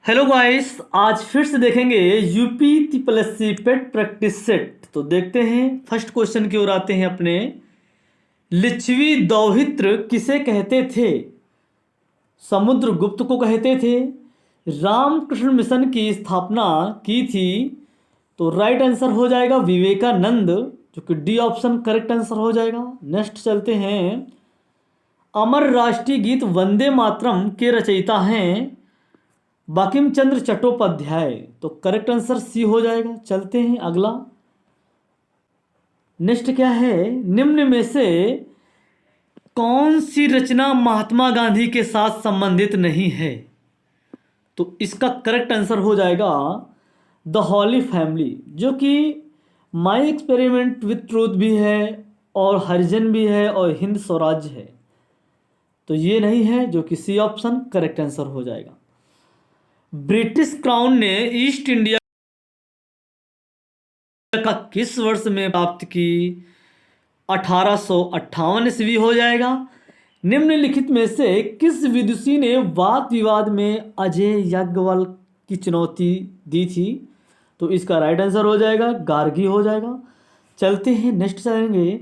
Hello guys, आज फिर से देखेंगे यूपी TSSC पेट प्रैक्टिस सेट। तो देखते हैं फर्स्ट क्वेश्चन की ओर आते हैं अपने। लिच्छवी दौहित्र किसे कहते थे? समुद्रगुप्त को कहते थे। रामकृष्ण मिशन की स्थापना की थी। तो राइट आंसर हो जाएगा विवेकानंद, जो कि डी ऑप्शन करेक्ट आंसर हो जाएगा। नेक्स्ट चलते हैं। अमर राष्ट्रीय गीत वंदे मातरम के रचयिता हैं बंकिम चंद्र चट्टोपाध्याय। तो करेक्ट आंसर सी हो जाएगा। चलते हैं अगला। नेक्स्ट क्या है? निम्न में से कौन सी रचना महात्मा गांधी के साथ संबंधित नहीं है? तो इसका करेक्ट आंसर हो जाएगा द हॉली फैमिली, जो कि माई एक्सपेरिमेंट विथ ट्रूथ भी है और हरिजन भी है और हिंद स्वराज है। तो ये नहीं है, जो कि सी ऑप्शन करेक्ट आंसर हो जाएगा। ब्रिटिश क्राउन ने ईस्ट इंडिया का किस वर्ष में प्राप्त की? 1858 ईस्वी हो जाएगा। निम्नलिखित में से किस विदुषी ने वाद विवाद में अजय याज्ञवल्क्य की चुनौती दी थी? तो इसका राइट आंसर हो जाएगा गार्गी हो जाएगा। चलते हैं, नेक्स्ट चलेंगे।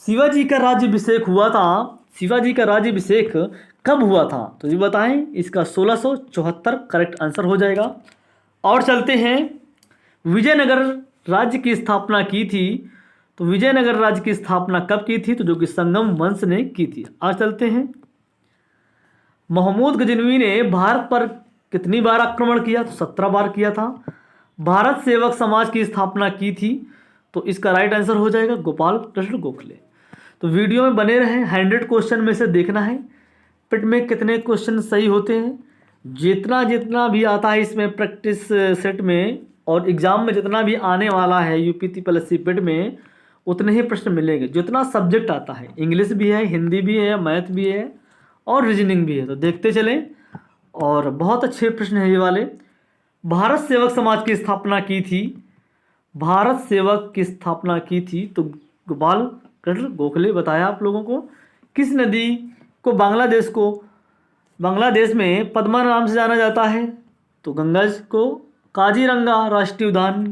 शिवाजी का राज्याभिषेक हुआ था। शिवाजी का राज्याभिषेक कब हुआ था? तो ये बताएं। इसका 1674 करेक्ट आंसर हो जाएगा। और चलते हैं। विजयनगर राज्य की स्थापना की थी। तो विजयनगर राज्य की स्थापना कब की थी? तो जो कि संगम वंश ने की थी। आज चलते हैं। महमूद गजनवी ने भारत पर कितनी बार आक्रमण किया? तो 17 बार किया था। भारत सेवक समाज की स्थापना की थी। तो इसका राइट आंसर हो जाएगा गोपाल कृष्ण गोखले। तो वीडियो में बने रहें। 100 क्वेश्चन में से देखना है पिट में कितने क्वेश्चन सही होते हैं। जितना जितना भी आता है इसमें प्रैक्टिस सेट में और एग्जाम में जितना भी आने वाला है यूपी TSSC पेट में, उतने ही प्रश्न मिलेंगे। जितना सब्जेक्ट आता है, इंग्लिश भी है, हिंदी भी है, मैथ भी है और रीजनिंग भी है। तो देखते चलें। और बहुत अच्छे प्रश्न हैं ये वाले। भारत सेवक समाज की स्थापना की थी। भारत सेवक की स्थापना की थी तो गोपाल कृष्ण गोखले बताया आप लोगों को। किस नदी को बांग्लादेश में पद्मा नाम से जाना जाता है? तो गंगा को। काजीरंगा राष्ट्रीय उद्यान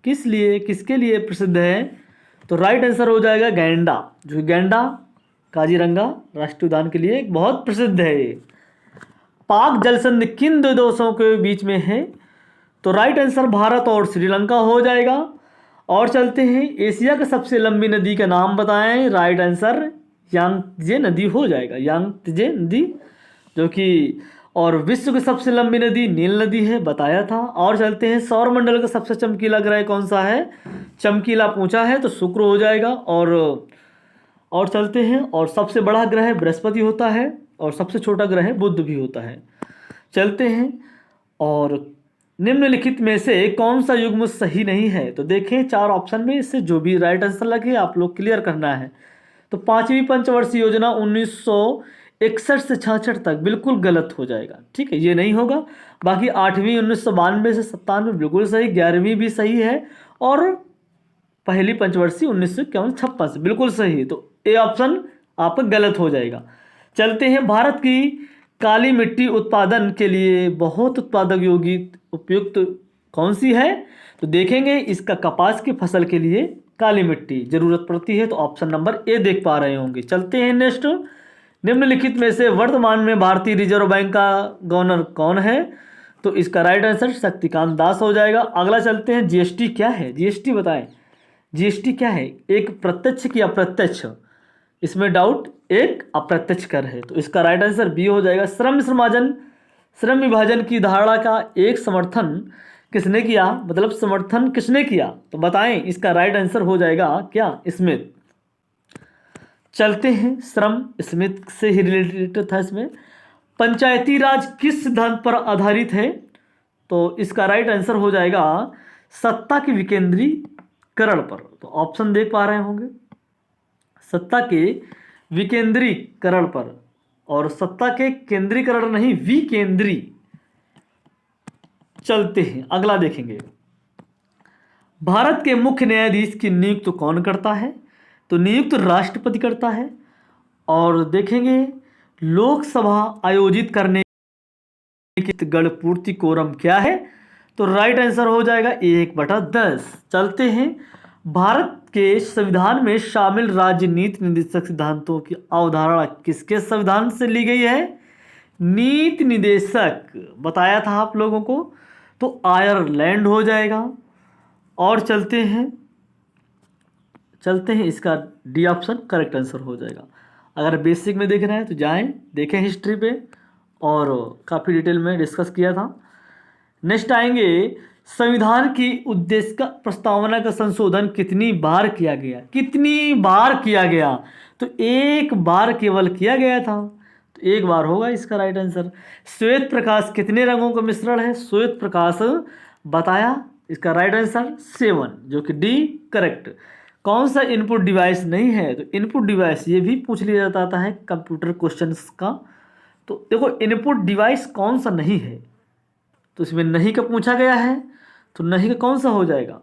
किसके लिए प्रसिद्ध है? तो राइट आंसर हो जाएगा गैंडा, जो गैंडा काजीरंगा राष्ट्रीय उद्यान के लिए बहुत प्रसिद्ध है ये। पाक जलसंधि किन दो देशों के बीच में है? तो राइट आंसर भारत और श्रीलंका हो जाएगा। और चलते हैं। एशिया की सबसे लंबी नदी का नाम बताएं। राइट आंसर यांगत्जे नदी हो जाएगा, यांगत्जे नदी, जो कि और विश्व की सबसे लंबी नदी नील नदी है, बताया था। और चलते हैं। सौरमंडल का सबसे चमकीला ग्रह कौन सा है? चमकीला पूछा है तो शुक्र हो जाएगा। और चलते हैं। और सबसे बड़ा ग्रह बृहस्पति होता है और सबसे छोटा ग्रह बुध भी होता है। चलते हैं। और निम्नलिखित में से कौन सा युग्म सही नहीं है? तो देखें 4 ऑप्शन में इससे जो भी राइट आंसर लगे आप लोग क्लियर करना है। तो 5वीं पंचवर्षीय योजना 1961 से 66 तक बिल्कुल गलत हो जाएगा। ठीक है, ये नहीं होगा। बाकी 8वीं 1992 से 97 बिल्कुल सही, 11वीं भी सही है और पहली पंचवर्षीय 1951-56 से बिल्कुल सही है। तो ए ऑप्शन आपका गलत हो जाएगा। चलते हैं। भारत की काली मिट्टी उत्पादन के लिए बहुत उत्पादक योगी उपयुक्त कौन सी है? तो देखेंगे। इसका कपास की फसल के लिए काली मिट्टी जरूरत पड़ती है। तो ऑप्शन नंबर ए देख पा रहे होंगे। चलते हैं नेक्स्ट। निम्नलिखित में से वर्तमान में भारतीय रिजर्व बैंक का गवर्नर कौन है? तो इसका राइट आंसर शक्तिकांत दास हो जाएगा। अगला चलते हैं। जीएसटी क्या है? जीएसटी बताएं। जीएसटी क्या है? एक प्रत्यक्ष की अप्रत्यक्ष, इसमें डाउट, एक अप्रत्यक्ष कर है। तो इसका राइट आंसर बी हो जाएगा। श्रम विभाजन की धारणा का एक समर्थन किसने किया? मतलब समर्थन किसने किया? तो बताएं। इसका राइट आंसर हो जाएगा क्या? स्मिथ। चलते हैं। श्रम स्मिथ से ही रिलेटेड था इसमें। पंचायती राज किस सिद्धांत पर आधारित है? तो इसका राइट आंसर हो जाएगा सत्ता के विकेंद्रीकरण पर। तो ऑप्शन देख पा रहे होंगे। सत्ता के विकेंद्रीकरण पर, और सत्ता के केंद्रीकरण नहीं, विकेंद्री। चलते हैं अगला देखेंगे। भारत के मुख्य न्यायाधीश की नियुक्ति कौन करता है? तो नियुक्त राष्ट्रपति करता है। और देखेंगे लोकसभा आयोजित करने निम्नलिखित गण पूर्ति कोरम क्या है? तो राइट आंसर हो जाएगा 1/10। चलते हैं, भारत के संविधान में शामिल राज्य नीति निर्देशक सिद्धांतों की अवधारणा किसके संविधान से ली गई है? नीति निदेशक बताया था आप लोगों को, तो आयरलैंड हो जाएगा। और चलते हैं इसका डी ऑप्शन करेक्ट आंसर हो जाएगा। अगर बेसिक में देखना है तो जाएं देखें हिस्ट्री पे, और काफ़ी डिटेल में डिस्कस किया था। नेक्स्ट आएंगे, संविधान की उद्देश्य का प्रस्तावना का संशोधन कितनी बार किया गया? कितनी बार किया गया? तो एक बार केवल किया गया था, तो एक बार होगा इसका राइट आंसर। श्वेत प्रकाश कितने रंगों का मिश्रण है? श्वेत प्रकाश बताया, इसका राइट आंसर 7, जो कि डी करेक्ट। कौन सा इनपुट डिवाइस नहीं है? तो इनपुट डिवाइस ये भी पूछ लिया जाता है कंप्यूटर क्वेश्चंस का। तो देखो इनपुट डिवाइस कौन सा नहीं है, तो इसमें नहीं का पूछा गया है, तो नहीं का कौन सा हो जाएगा?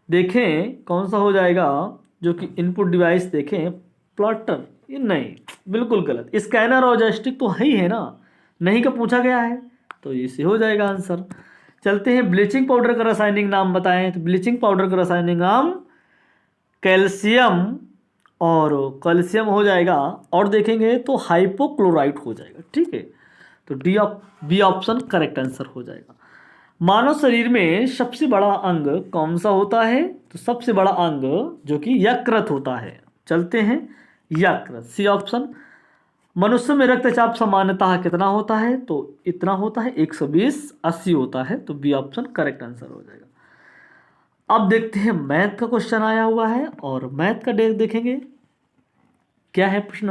देखें कौन सा हो जाएगा जो कि इनपुट डिवाइस, देखें प्लॉटर, ये नहीं, बिल्कुल गलत। स्कैनर और जॉयस्टिक तो है ही है ना, नहीं का पूछा गया है, तो इसे हो जाएगा आंसर। चलते हैं, ब्लीचिंग पाउडर का रासायनिक नाम बताएं। तो ब्लीचिंग पाउडर का रासायनिक नाम कैल्शियम, और कैल्शियम हो जाएगा। और देखेंगे तो हाइपोक्लोराइट हो जाएगा, ठीक है। तो बी ऑप्शन करेक्ट आंसर हो जाएगा। मानव शरीर में सबसे बड़ा अंग कौन सा होता है? तो सबसे बड़ा अंग जो कि यकृत होता है। चलते हैं, यकृत सी ऑप्शन। मनुष्य में रक्तचाप सामान्यतः कितना होता है? तो इतना होता है 120/80 होता है, तो बी ऑप्शन करेक्ट आंसर हो जाएगा। अब देखते हैं मैथ का क्वेश्चन आया हुआ है, और मैथ का देखेंगे क्या है प्रश्न।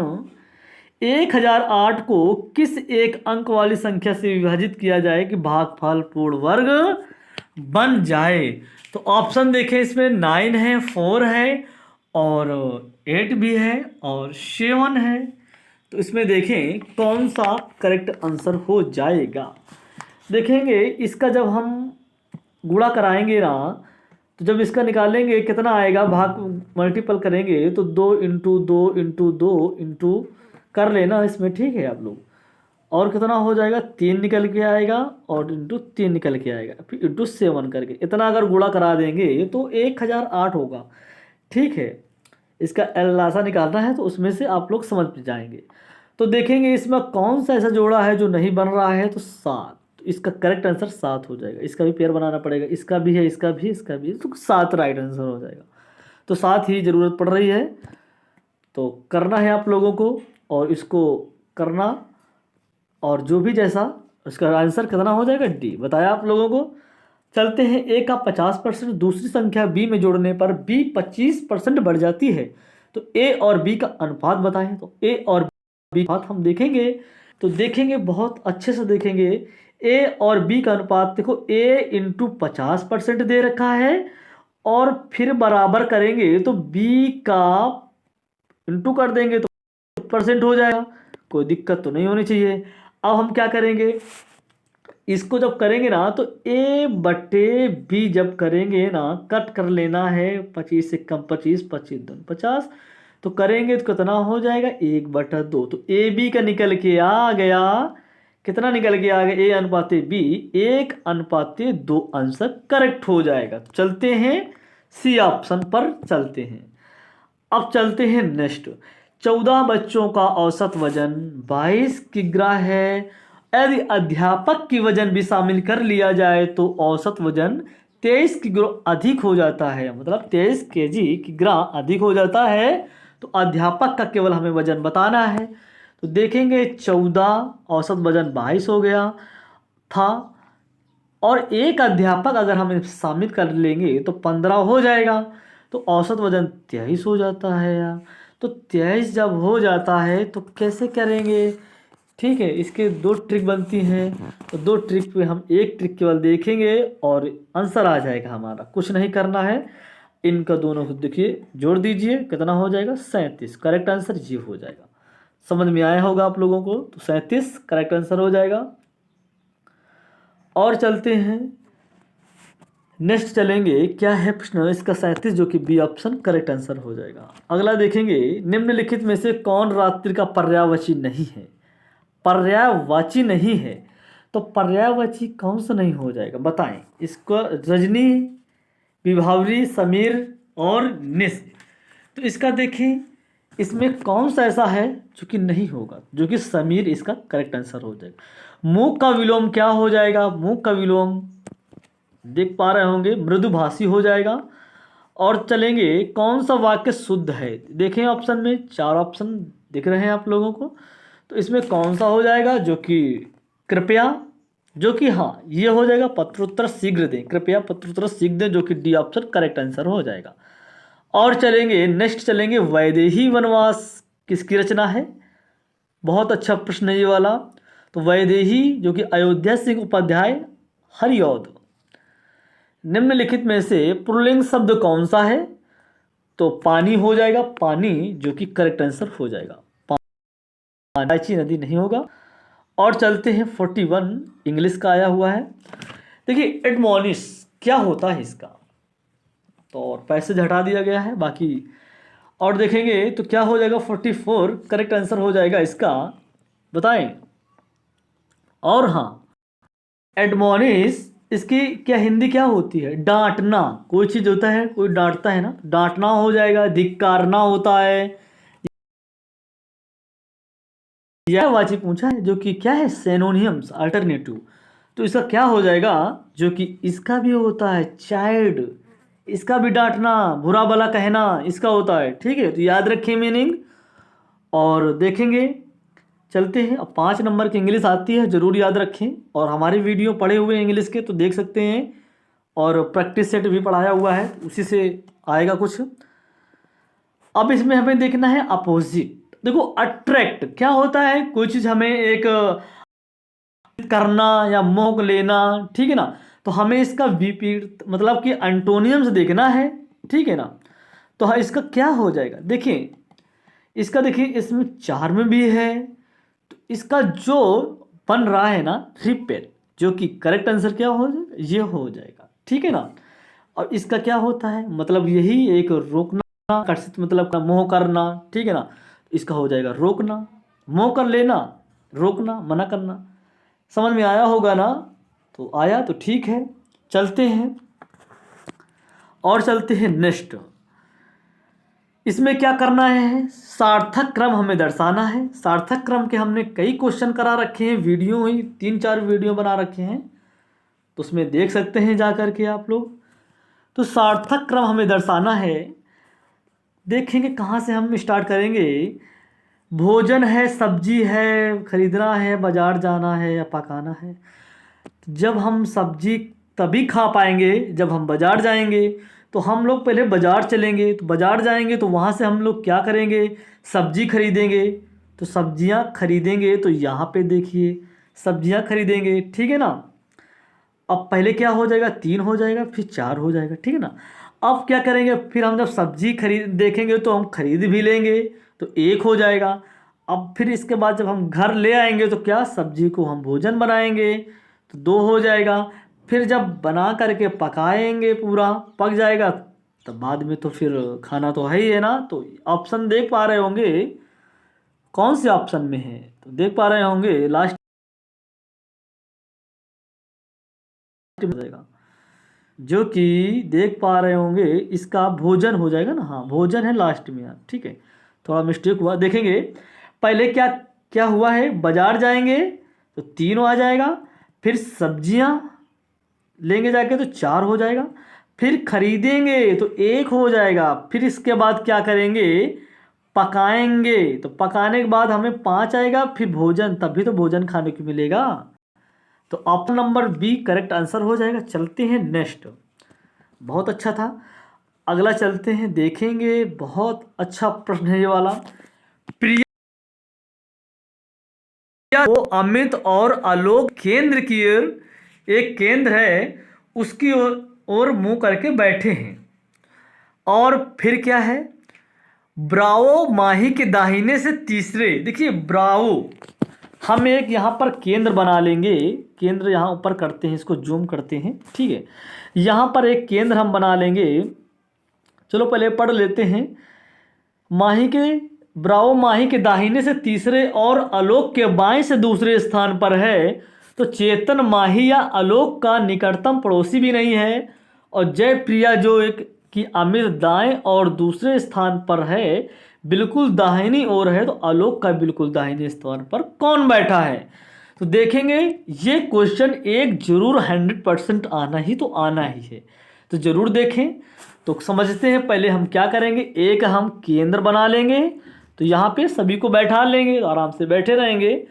1008 को किस एक अंक वाली संख्या से विभाजित किया जाए कि भागफल पूर्ण वर्ग बन जाए? तो ऑप्शन देखें, इसमें 9 है, 4 है, और 8 भी है, और 7 है। तो इसमें देखें कौन सा करेक्ट आंसर हो जाएगा। देखेंगे इसका जब हम गुणा कराएंगे ना, तो जब इसका निकालेंगे कितना आएगा, भाग मल्टीपल करेंगे तो 2 इंटू 2 इंटू 2 इंटू कर लेना इसमें, ठीक है आप लोग। और कितना हो जाएगा, 3 निकल के आएगा, और इंटू 3 निकल के आएगा, फिर इंटू 7 करके इतना अगर गुणा करा देंगे तो 1008 होगा, ठीक है। इसका एलासा निकालना है, तो उसमें से आप लोग समझ जाएंगे। तो देखेंगे इसमें कौन सा ऐसा जोड़ा है जो नहीं बन रहा है, तो 7। तो इसका करेक्ट आंसर 7 हो जाएगा। इसका भी पेयर बनाना पड़ेगा, इसका भी है, इसका भी, इसका भी, तो 7 राइट आंसर हो जाएगा। तो 7 ही ज़रूरत पड़ रही है, तो करना है आप लोगों को, और इसको करना, और जो भी जैसा इसका आंसर कितना हो जाएगा, डी बताया आप लोगों को। चलते हैं, ए का 50% दूसरी संख्या बी में जोड़ने पर बी 25% बढ़ जाती है, तो ए और बी का अनुपात बताएं। तो ए और बी का अनुपात हम देखेंगे, तो देखेंगे बहुत अच्छे से देखेंगे। ए और बी का अनुपात देखो, ए इंटू 50% दे रखा है, और फिर बराबर करेंगे तो बी का इंटू कर देंगे तो परसेंट हो जाएगा, कोई दिक्कत तो नहीं होनी चाहिए। अब हम क्या करेंगे, इसको जब करेंगे ना, तो ए बटे बी जब करेंगे ना, कट कर लेना है, 25 से कम 25, 25 दूनी 50, तो करेंगे तो कितना हो जाएगा, 1/2। तो ए बी का निकल के आ गया, कितना निकल के आ गया, ए अनुपाते बी 1/2 आंसर करेक्ट हो जाएगा। तो चलते हैं सी ऑप्शन पर चलते हैं। अब चलते हैं नेक्स्ट, 14 बच्चों का औसत वजन 22 किग्रा है। यदि अध्यापक की वजन भी शामिल कर लिया जाए तो औसत वजन 23 किग्रा अधिक हो जाता है, मतलब 23 केजी किग्रा अधिक हो जाता है। तो अध्यापक का केवल हमें वजन बताना है। तो देखेंगे 14, औसत वजन 22 हो गया था, और एक अध्यापक अगर हम शामिल कर लेंगे तो 15 हो जाएगा, तो औसत वजन 23 हो जाता है यार। तो 23 जब हो जाता है तो कैसे करेंगे, ठीक है। इसके 2 ट्रिक बनती हैं, तो 2 ट्रिक पे हम एक ट्रिक केवल देखेंगे और आंसर आ जाएगा हमारा, कुछ नहीं करना है। इनका दोनों को देखिए जोड़ दीजिए, कितना हो जाएगा, 37। करेक्ट आंसर ये हो जाएगा। समझ में आया होगा आप लोगों को, तो 37 करेक्ट आंसर हो जाएगा। और चलते हैं नेक्स्ट, चलेंगे क्या है प्रश्न इसका 37, जो कि बी ऑप्शन करेक्ट आंसर हो जाएगा। अगला देखेंगे, निम्नलिखित में से कौन रात्रि का पर्यायवाची नहीं है? पर्यायवाची नहीं है, तो पर्यायवाची कौन सा नहीं हो जाएगा बताएं इसको? रजनी, विभावरी, समीर और निस। तो इसका देखें, इसमें कौन सा ऐसा है जो कि नहीं होगा, जो कि समीर इसका करेक्ट आंसर हो जाएगा। मूक का विलोम क्या हो जाएगा? मूक का विलोम देख पा रहे होंगे मृदुभाषी हो जाएगा। और चलेंगे कौन सा वाक्य शुद्ध है, देखें ऑप्शन में 4 ऑप्शन दिख रहे हैं आप लोगों को। तो इसमें कौन सा हो जाएगा? जो कि कृपया, जो कि हाँ ये हो जाएगा पत्रोत्तर शीघ्र दें, कृपया पत्रोत्तर शीघ्र दें, जो कि डी ऑप्शन करेक्ट आंसर हो जाएगा। और चलेंगे नेक्स्ट, चलेंगे वैदेही वनवास किसकी रचना है? बहुत अच्छा प्रश्न है ये वाला। तो वैदेही जो कि अयोध्या सिंह उपाध्याय हरिऔध। निम्नलिखित में से पुल्लिंग शब्द कौन सा है? तो पानी हो जाएगा, पानी जो कि करेक्ट आंसर हो जाएगा। पानी नदी नहीं होगा। और चलते हैं 41 इंग्लिश का आया हुआ है। देखिए एडमोनिश क्या होता है इसका, तो और पैसेज हटा दिया गया है बाकी। और देखेंगे तो क्या हो जाएगा 44 करेक्ट आंसर हो जाएगा इसका, बताएं। और हाँ एडमोनिश इसकी क्या हिंदी क्या होती है? डांटना। कोई चीज़ होता है, कोई डांटता है ना, डांटना हो जाएगा। धिक्कारना होता है। यह वाची पूछा है जो कि क्या है? Synonyms alternative. तो इसका क्या हो जाएगा? जो कि इसका भी होता है चाइल्ड, इसका भी डांटना, बुरा भला कहना इसका होता है। ठीक है, तो याद रखें मीनिंग। और देखेंगे चलते हैं, अब 5 नंबर की इंग्लिश आती है, ज़रूर याद रखें। और हमारे वीडियो पढ़े हुए इंग्लिश के तो देख सकते हैं, और प्रैक्टिस सेट भी पढ़ाया हुआ है, उसी से आएगा कुछ। अब इसमें हमें देखना है अपोजिट। देखो अट्रैक्ट क्या होता है? कोई चीज़ हमें एक करना या मोह लेना, ठीक है ना। तो हमें इसका विपरीत मतलब कि एंटोनियम्स देखना है, ठीक है ना। तो हाँ इसका क्या हो जाएगा? देखिए इसका, देखिए इसमें 4 में भी है, तो इसका जो बन रहा है ना रिपेयर, जो कि करेक्ट आंसर क्या हो जाएगा? ये हो जाएगा, ठीक है ना। और इसका क्या होता है? मतलब यही एक रोकना, आकर्षित मतलब का मोह करना, ठीक है ना। इसका हो जाएगा रोकना, मोह कर लेना, रोकना, मना करना। समझ में आया होगा ना? तो आया तो ठीक है, चलते हैं और चलते हैं नेक्स्ट। इसमें क्या करना है? सार्थक क्रम हमें दर्शाना है। सार्थक क्रम के हमने कई क्वेश्चन करा रखे हैं, वीडियो ही 3-4 वीडियो बना रखे हैं, तो उसमें देख सकते हैं जा कर के आप लोग। तो सार्थक क्रम हमें दर्शाना है। देखेंगे कहाँ से हम स्टार्ट करेंगे। भोजन है, सब्जी है, खरीदना है, बाजार जाना है या पकाना है। जब हम सब्जी तभी खा पाएंगे जब हम बाजार जाएंगे। तो हम लोग पहले बाजार चलेंगे, तो बाजार जाएंगे तो वहाँ से हम लोग क्या करेंगे? सब्जी खरीदेंगे। तो सब्जियाँ खरीदेंगे तो यहाँ पे देखिए सब्जियाँ खरीदेंगे, ठीक है ना। अब पहले क्या हो जाएगा? 3 हो जाएगा, फिर 4 हो जाएगा, ठीक है ना। अब क्या करेंगे? फिर हम जब सब्जी खरीद देखेंगे तो हम खरीद भी लेंगे, तो 1 हो जाएगा। अब फिर इसके बाद जब हम घर ले आएंगे तो क्या? सब्जी को हम भोजन बनाएंगे, तो 2 हो जाएगा। फिर जब बना करके पकाएंगे, पूरा पक जाएगा, तब बाद में तो फिर खाना तो है ही है ना। तो ऑप्शन देख पा रहे होंगे कौन से ऑप्शन में है, तो देख पा रहे होंगे लास्ट हो जाएगा, जो कि देख पा रहे होंगे इसका भोजन हो जाएगा ना। हाँ भोजन है लास्ट में यार, ठीक है, थोड़ा मिस्टेक हुआ। देखेंगे पहले क्या क्या हुआ है? बाजार जाएंगे तो 3 आ जाएगा, फिर सब्जियां लेंगे जाके तो 4 हो जाएगा, फिर खरीदेंगे तो 1 हो जाएगा, फिर इसके बाद क्या करेंगे? पकाएंगे, तो पकाने के बाद हमें 5 आएगा, फिर भोजन, तभी तो भोजन खाने को मिलेगा। तो option number B correct answer हो जाएगा। चलते हैं नेक्स्ट, बहुत अच्छा था। अगला चलते हैं, देखेंगे बहुत अच्छा प्रश्न है ये वाला। प्रिया वो अमित और आलोक केंद्र की ओर, एक केंद्र है उसकी ओर मुंह करके बैठे हैं। और फिर क्या है? ब्रावो माही के दाहिने से तीसरे, देखिए ब्रावो, हम एक यहाँ पर केंद्र बना लेंगे। केंद्र यहाँ ऊपर करते हैं, इसको जूम करते हैं, ठीक है। यहाँ पर एक केंद्र हम बना लेंगे। चलो पहले पढ़ लेते हैं। माही के, ब्रावो माही के दाहिने से तीसरे और आलोक के बाएं से दूसरे स्थान पर है। तो चेतन माही या आलोक का निकटतम पड़ोसी भी नहीं है, और जयप्रिया जो एक कि अमित दाएं और दूसरे स्थान पर है, बिल्कुल दाहिनी ओर है, तो आलोक का बिल्कुल दाहिने स्थान पर कौन बैठा है। तो देखेंगे ये क्वेश्चन एक जरूर 100% आना ही तो आना ही है, तो जरूर देखें। तो समझते हैं, पहले हम क्या करेंगे, एक हम केंद्र बना लेंगे, तो यहाँ पे सभी को बैठा लेंगे, तो आराम से बैठे रहेंगे।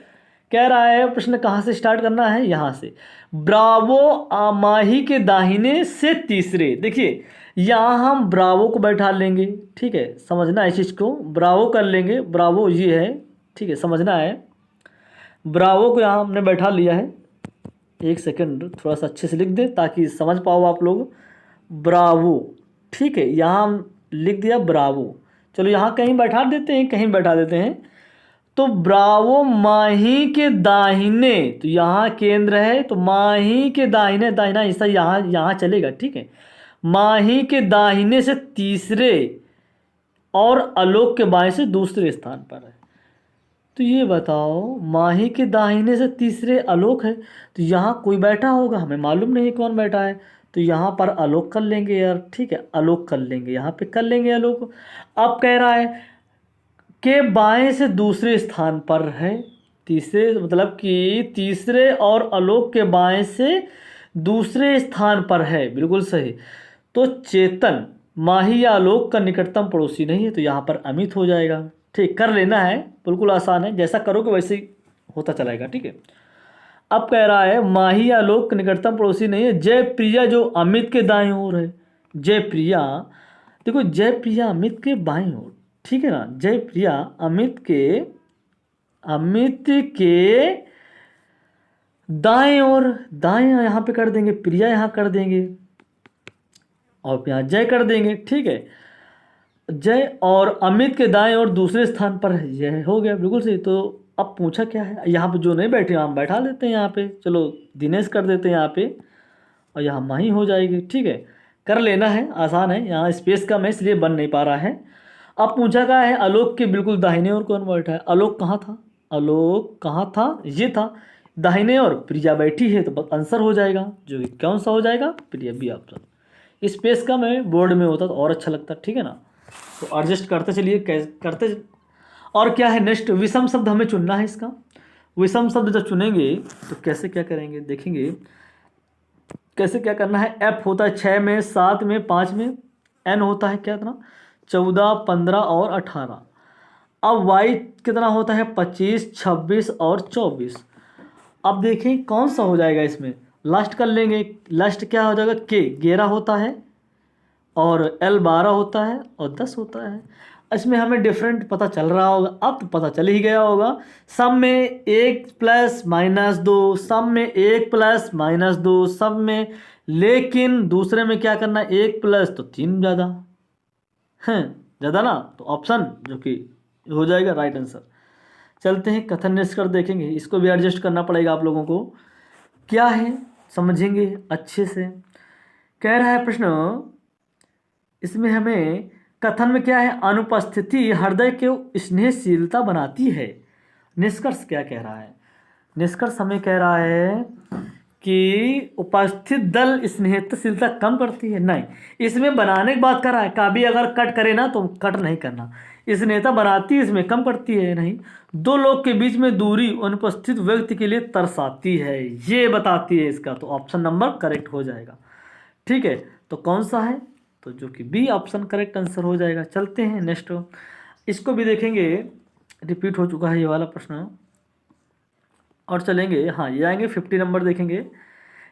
कह रहा है प्रश्न कहाँ से स्टार्ट करना है, यहाँ से। ब्रावो माही के दाहिने से तीसरे, देखिए यहाँ हम ब्रावो को बैठा लेंगे, ठीक है, समझना है इस चीज़ को, ब्रावो कर लेंगे, ब्रावो ये है, ठीक है, समझना है। ब्रावो को यहाँ हमने बैठा लिया है, एक सेकंड थोड़ा सा अच्छे से लिख दे ताकि समझ पाओ आप लोग। ब्रावो, ठीक है, यहाँ हम लिख दिया ब्रावो। चलो यहाँ कहीं बैठा देते हैं, कहीं बैठा देते हैं। तो ब्रावो माही के दाहिने, तो यहाँ केंद्र है, तो माही के दाहिने, दाहिना हिस्सा यहाँ यहाँ चलेगा, ठीक है। माही के दाहिने से तीसरे और आलोक के बाएं से दूसरे स्थान पर है। तो ये बताओ, माही के दाहिने से तीसरे आलोक है, तो यहाँ कोई बैठा होगा, हमें मालूम नहीं कौन बैठा है, तो यहाँ पर आलोक कर लेंगे यार, ठीक है, आलोक कर लेंगे, यहाँ पे कर लेंगे आलोक। अब कह रहा है के बाएं से दूसरे स्थान पर है, तीसरे मतलब कि तीसरे और आलोक के बाएं से दूसरे स्थान पर है, बिल्कुल सही। तो चेतन माही या आलोक का निकटतम पड़ोसी नहीं है, तो यहाँ पर अमित हो जाएगा, ठीक, कर लेना है, बिल्कुल आसान है, जैसा करोगे वैसे ही होता चलाएगा, ठीक है। अब कह रहा है माही या आलोक का निकटतम पड़ोसी नहीं है, जयप्रिया जो अमित के दाएं ओर है, जयप्रिया, देखो जयप्रिया अमित के बाएं ओर, ठीक है ना, जयप्रिया अमित के दाएं ओर, दाएं यहाँ पे कर देंगे, प्रिया यहाँ कर देंगे, और यहाँ जय कर देंगे, ठीक है। जय और अमित के दाएं और दूसरे स्थान पर है, यह हो गया, बिल्कुल सही। तो अब पूछा क्या है, यहाँ पे जो नहीं बैठे हम बैठा लेते हैं यहाँ पे, चलो दिनेश कर देते हैं यहाँ पे, और यहाँ माही हो जाएगी, ठीक है, कर लेना है, आसान है, यहाँ स्पेस कम है इसलिए बन नहीं पा रहा है। अब पूछा क्या है, आलोक के बिल्कुल दाहिने ओर कौन बैठा है, आलोक कहाँ था, आलोक कहाँ था, ये था दाहिने ओर, प्रिया बैठी है, तो बस आंसर हो जाएगा, जो कि कौन सा हो जाएगा, प्रिया, बी ऑप्शन। स्पेस कम है, बोर्ड में होता तो और अच्छा लगता, ठीक है ना। तो एडजस्ट करते चलिए, करते। और क्या है नेक्स्ट, विषम शब्द हमें चुनना है इसका। विषम शब्द जब चुनेंगे तो कैसे क्या करेंगे, देखेंगे कैसे क्या करना है। एफ होता है 6 में, 7 में, 5 में, एन होता है क्या इतना 14, 15 और 18। अब वाई कितना होता है 25, 26 और 24। अब देखें कौन सा हो जाएगा इसमें, लास्ट कर लेंगे, लास्ट क्या हो जाएगा, के 11 होता है और एल 12 होता है और 10 होता है। इसमें हमें डिफरेंट पता चल रहा होगा, अब तो पता चल ही गया होगा। सब में 1 + -2, सब में 1 + -2, सब में, लेकिन दूसरे में क्या करना, 1 प्लस तो 3 ज़्यादा है, ज़्यादा ना, तो ऑप्शन जो कि हो जाएगा राइट आंसर। चलते हैं कथन निष्कर्ष देखेंगे, इसको भी एडजस्ट करना पड़ेगा आप लोगों को, क्या है समझेंगे अच्छे से। कह रहा है प्रश्न, इसमें हमें कथन में क्या है, अनुपस्थिति हृदय को स्नेहशीलता बनाती है। निष्कर्ष क्या कह रहा है, निष्कर्ष हमें कह रहा है कि उपस्थित दल स्नेहशीलता कम करती है, नहीं, इसमें बनाने की बात कर रहा है, कभी अगर कट करे ना तो कट नहीं करना, स्नेहता बनाती है, इसमें कम करती है नहीं। दो लोग के बीच में दूरी अनुपस्थित व्यक्ति के लिए तरसाती है, ये बताती है इसका, तो ऑप्शन नंबर करेक्ट हो जाएगा, ठीक है। तो कौन सा है, तो जो कि बी ऑप्शन करेक्ट आंसर हो जाएगा। चलते हैं नेक्स्ट, इसको भी देखेंगे, रिपीट हो चुका है ये वाला प्रश्न, और चलेंगे, हाँ ये आएंगे 50 नंबर देखेंगे।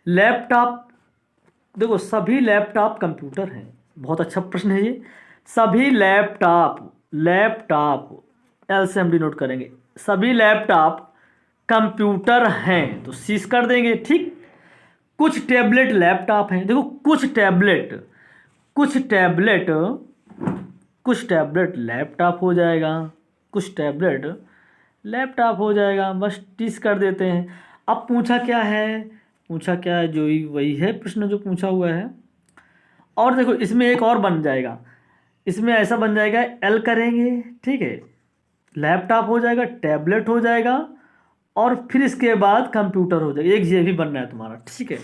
लैपटॉप, देखो सभी लैपटॉप कंप्यूटर हैं, बहुत अच्छा प्रश्न है ये। सभी लैपटॉप एल से हम डिनोट करेंगे, सभी लैपटॉप कंप्यूटर हैं, तो सीस कर देंगे, ठीक। कुछ टैबलेट लैपटॉप हैं, देखो कुछ टैबलेट लैपटॉप हो जाएगा, कुछ टैबलेट लैपटॉप हो जाएगा, बस टीस कर देते हैं। अब पूछा क्या है, जो वही है प्रश्न जो पूछा हुआ है। और देखो इसमें एक और बन जाएगा, इसमें ऐसा बन जाएगा, एल करेंगे, ठीक है, लैपटॉप हो जाएगा, टैबलेट हो जाएगा, और फिर इसके बाद कंप्यूटर हो जाएगा, एक ये भी बनना है तुम्हारा, ठीक है।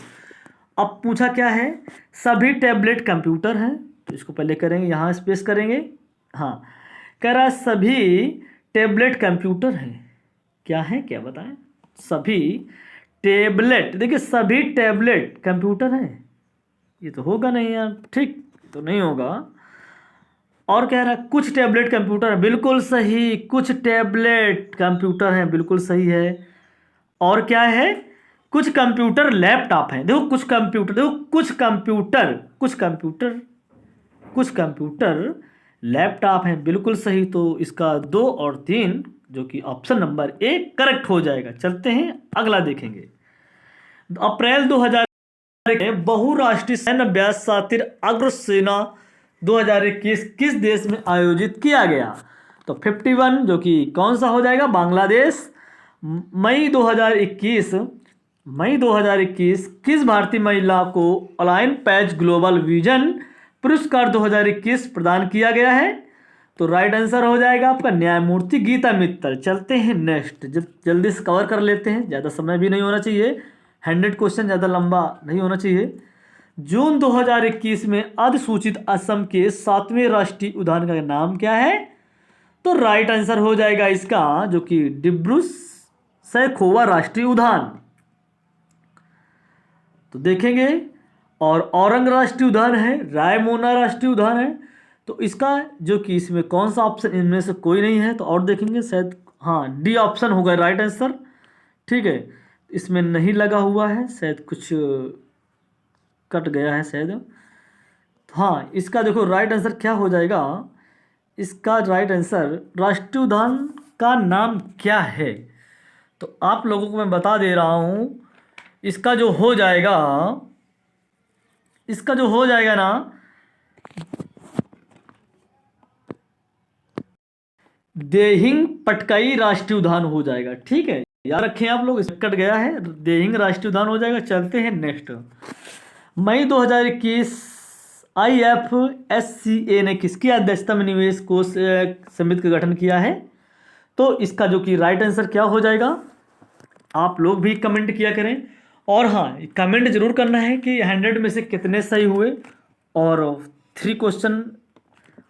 अब पूछा क्या है, सभी टैबलेट कंप्यूटर हैं, तो इसको पहले करेंगे, यहाँ स्पेस करेंगे। हाँ, कह रहा है सभी टैबलेट कंप्यूटर हैं, क्या है, क्या बताएं, सभी टैबलेट, देखिए सभी टैबलेट कंप्यूटर हैं, ये तो होगा नहीं यार, ठीक तो नहीं होगा। और कह रहा है कुछ टैबलेट कंप्यूटर है, बिल्कुल सही, कुछ टैबलेट कंप्यूटर हैं, बिल्कुल सही है। और क्या है, कुछ कंप्यूटर लैपटॉप हैं, देखो कुछ कंप्यूटर, देखो कुछ कंप्यूटर लैपटॉप हैं, बिल्कुल सही। तो इसका 2 और 3 जो कि ऑप्शन नंबर 1 करेक्ट हो जाएगा। चलते हैं अगला देखेंगे। अप्रैल 2000 में बहुराष्ट्रीय सैन्य अभ्यास शातिर अग्रसेना 2021 किस देश में आयोजित किया गया? तो 51 जो कि कौन सा हो जाएगा, बांग्लादेश। मई 2021 किस भारतीय महिला को अलाइन पैच ग्लोबल विजन पुरस्कार 2021 प्रदान किया गया है? तो राइट आंसर हो जाएगा आपका न्यायमूर्ति गीता मित्तल। चलते हैं नेक्स्ट, जल्दी से कवर कर लेते हैं, ज़्यादा समय भी नहीं होना चाहिए, 100 क्वेश्चन ज़्यादा लंबा नहीं होना चाहिए। जून 2021 में अधिसूचित असम के 7वें राष्ट्रीय उद्यान का नाम क्या है? तो राइट आंसर हो जाएगा इसका जो कि डिब्रू सैखोवा राष्ट्रीय उद्यान। तो देखेंगे, और औरंग राष्ट्रीय उद्यान है, रायमोना राष्ट्रीय उद्यान है। तो इसका जो कि इसमें कौन सा ऑप्शन, इनमें से कोई नहीं है, तो और देखेंगे शायद, हाँ डी ऑप्शन होगा राइट आंसर, ठीक है। इसमें नहीं लगा हुआ है, शायद कुछ कट गया है शायद। हाँ, इसका देखो राइट आंसर क्या हो जाएगा, इसका राइट आंसर राष्ट्रीय उद्यान का नाम क्या है? तो आप लोगों को मैं बता दे रहा हूँ, इसका जो हो जाएगा ना, देहिंग पटकाई राष्ट्रीय उद्यान हो जाएगा, ठीक है, याद रखें आप लोग, इसमें कट गया है, देहिंग राष्ट्रीय उद्यान हो जाएगा। चलते हैं नेक्स्ट। मई 2021 IFSCA ने किसकी अध्यक्षता में निवेश कोष समिति का गठन किया है? तो इसका जो कि राइट आंसर क्या हो जाएगा, आप लोग भी कमेंट किया करें। और हाँ, कमेंट जरूर करना है कि 100 में से कितने सही हुए, और 3 क्वेश्चन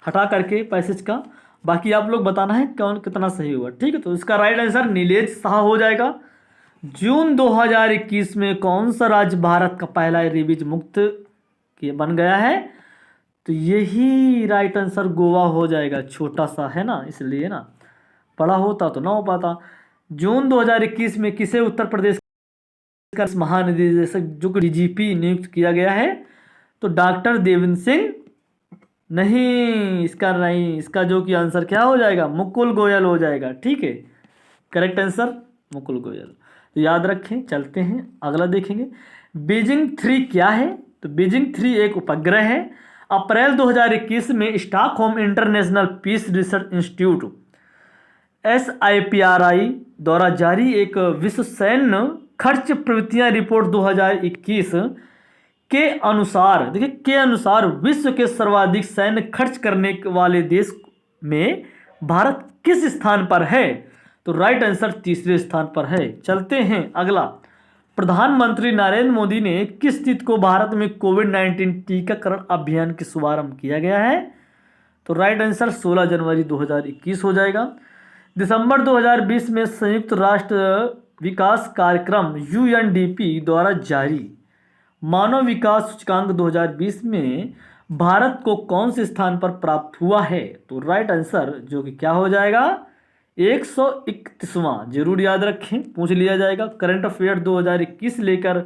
हटा करके पैसेज का, बाकी आप लोग बताना है कौन कितना सही हुआ, ठीक है। तो इसका राइट आंसर नीलेश शाह हो जाएगा। जून 2021 में कौन सा राज्य भारत का पहला रेबीज मुक्त बन गया है? तो यही राइट आंसर गोवा हो जाएगा, छोटा सा है ना, इसलिए ना, बड़ा होता तो ना हो पाता। जून 2021 में किसे उत्तर प्रदेश का महानिदेशक जो DGP नियुक्त किया गया है? तो डॉक्टर देवेंद्र सिंह नहीं, इसका जो कि आंसर क्या हो जाएगा, मुकुल गोयल हो जाएगा, ठीक है, करेक्ट आंसर मुकुल गोयल। तो याद रखें। चलते हैं अगला देखेंगे। बीजिंग 3 क्या है? तो बीजिंग 3 एक उपग्रह है। अप्रैल 2021 में Stockholm international peace research institute SIPRI द्वारा जारी एक विश्व सैन्य खर्च प्रवृत्तियां रिपोर्ट 2021 के अनुसार, देखिए के अनुसार विश्व के सर्वाधिक सैन्य खर्च करने वाले देश में भारत किस स्थान पर है? तो राइट आंसर तीसरे स्थान पर है। चलते हैं अगला। प्रधानमंत्री नरेंद्र मोदी ने किस तिथि को भारत में कोविड-19 टीकाकरण अभियान के शुभारंभ किया गया है? तो राइट आंसर 16 जनवरी 2021 हो जाएगा। दिसंबर 2020 में संयुक्त राष्ट्र विकास कार्यक्रम UNDP द्वारा जारी मानव विकास सूचकांक 2020 में भारत को कौन से स्थान पर प्राप्त हुआ है? तो राइट आंसर जो कि क्या हो जाएगा, 131वां। जरूर याद रखें, पूछ लिया जाएगा। करंट अफेयर 2021 लेकर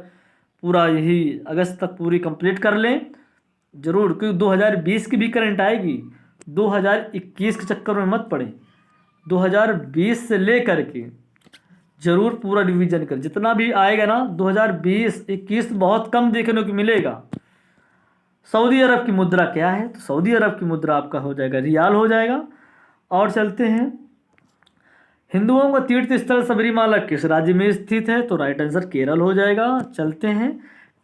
पूरा यही अगस्त तक पूरी कंप्लीट कर लें जरूर, क्योंकि 2020 की भी करंट आएगी, 2021 के चक्कर में मत पड़े। 2020 से लेकर के जरूर पूरा रिवीजन कर, जितना भी आएगा ना 2020-21 बहुत कम देखने को मिलेगा। सऊदी अरब की मुद्रा क्या है? तो सऊदी अरब की मुद्रा आपका हो जाएगा रियाल हो जाएगा। और चलते हैं, हिंदुओं का तीर्थ स्थल सबरीमाला किस राज्य में स्थित है? तो राइट आंसर केरल हो जाएगा। चलते हैं,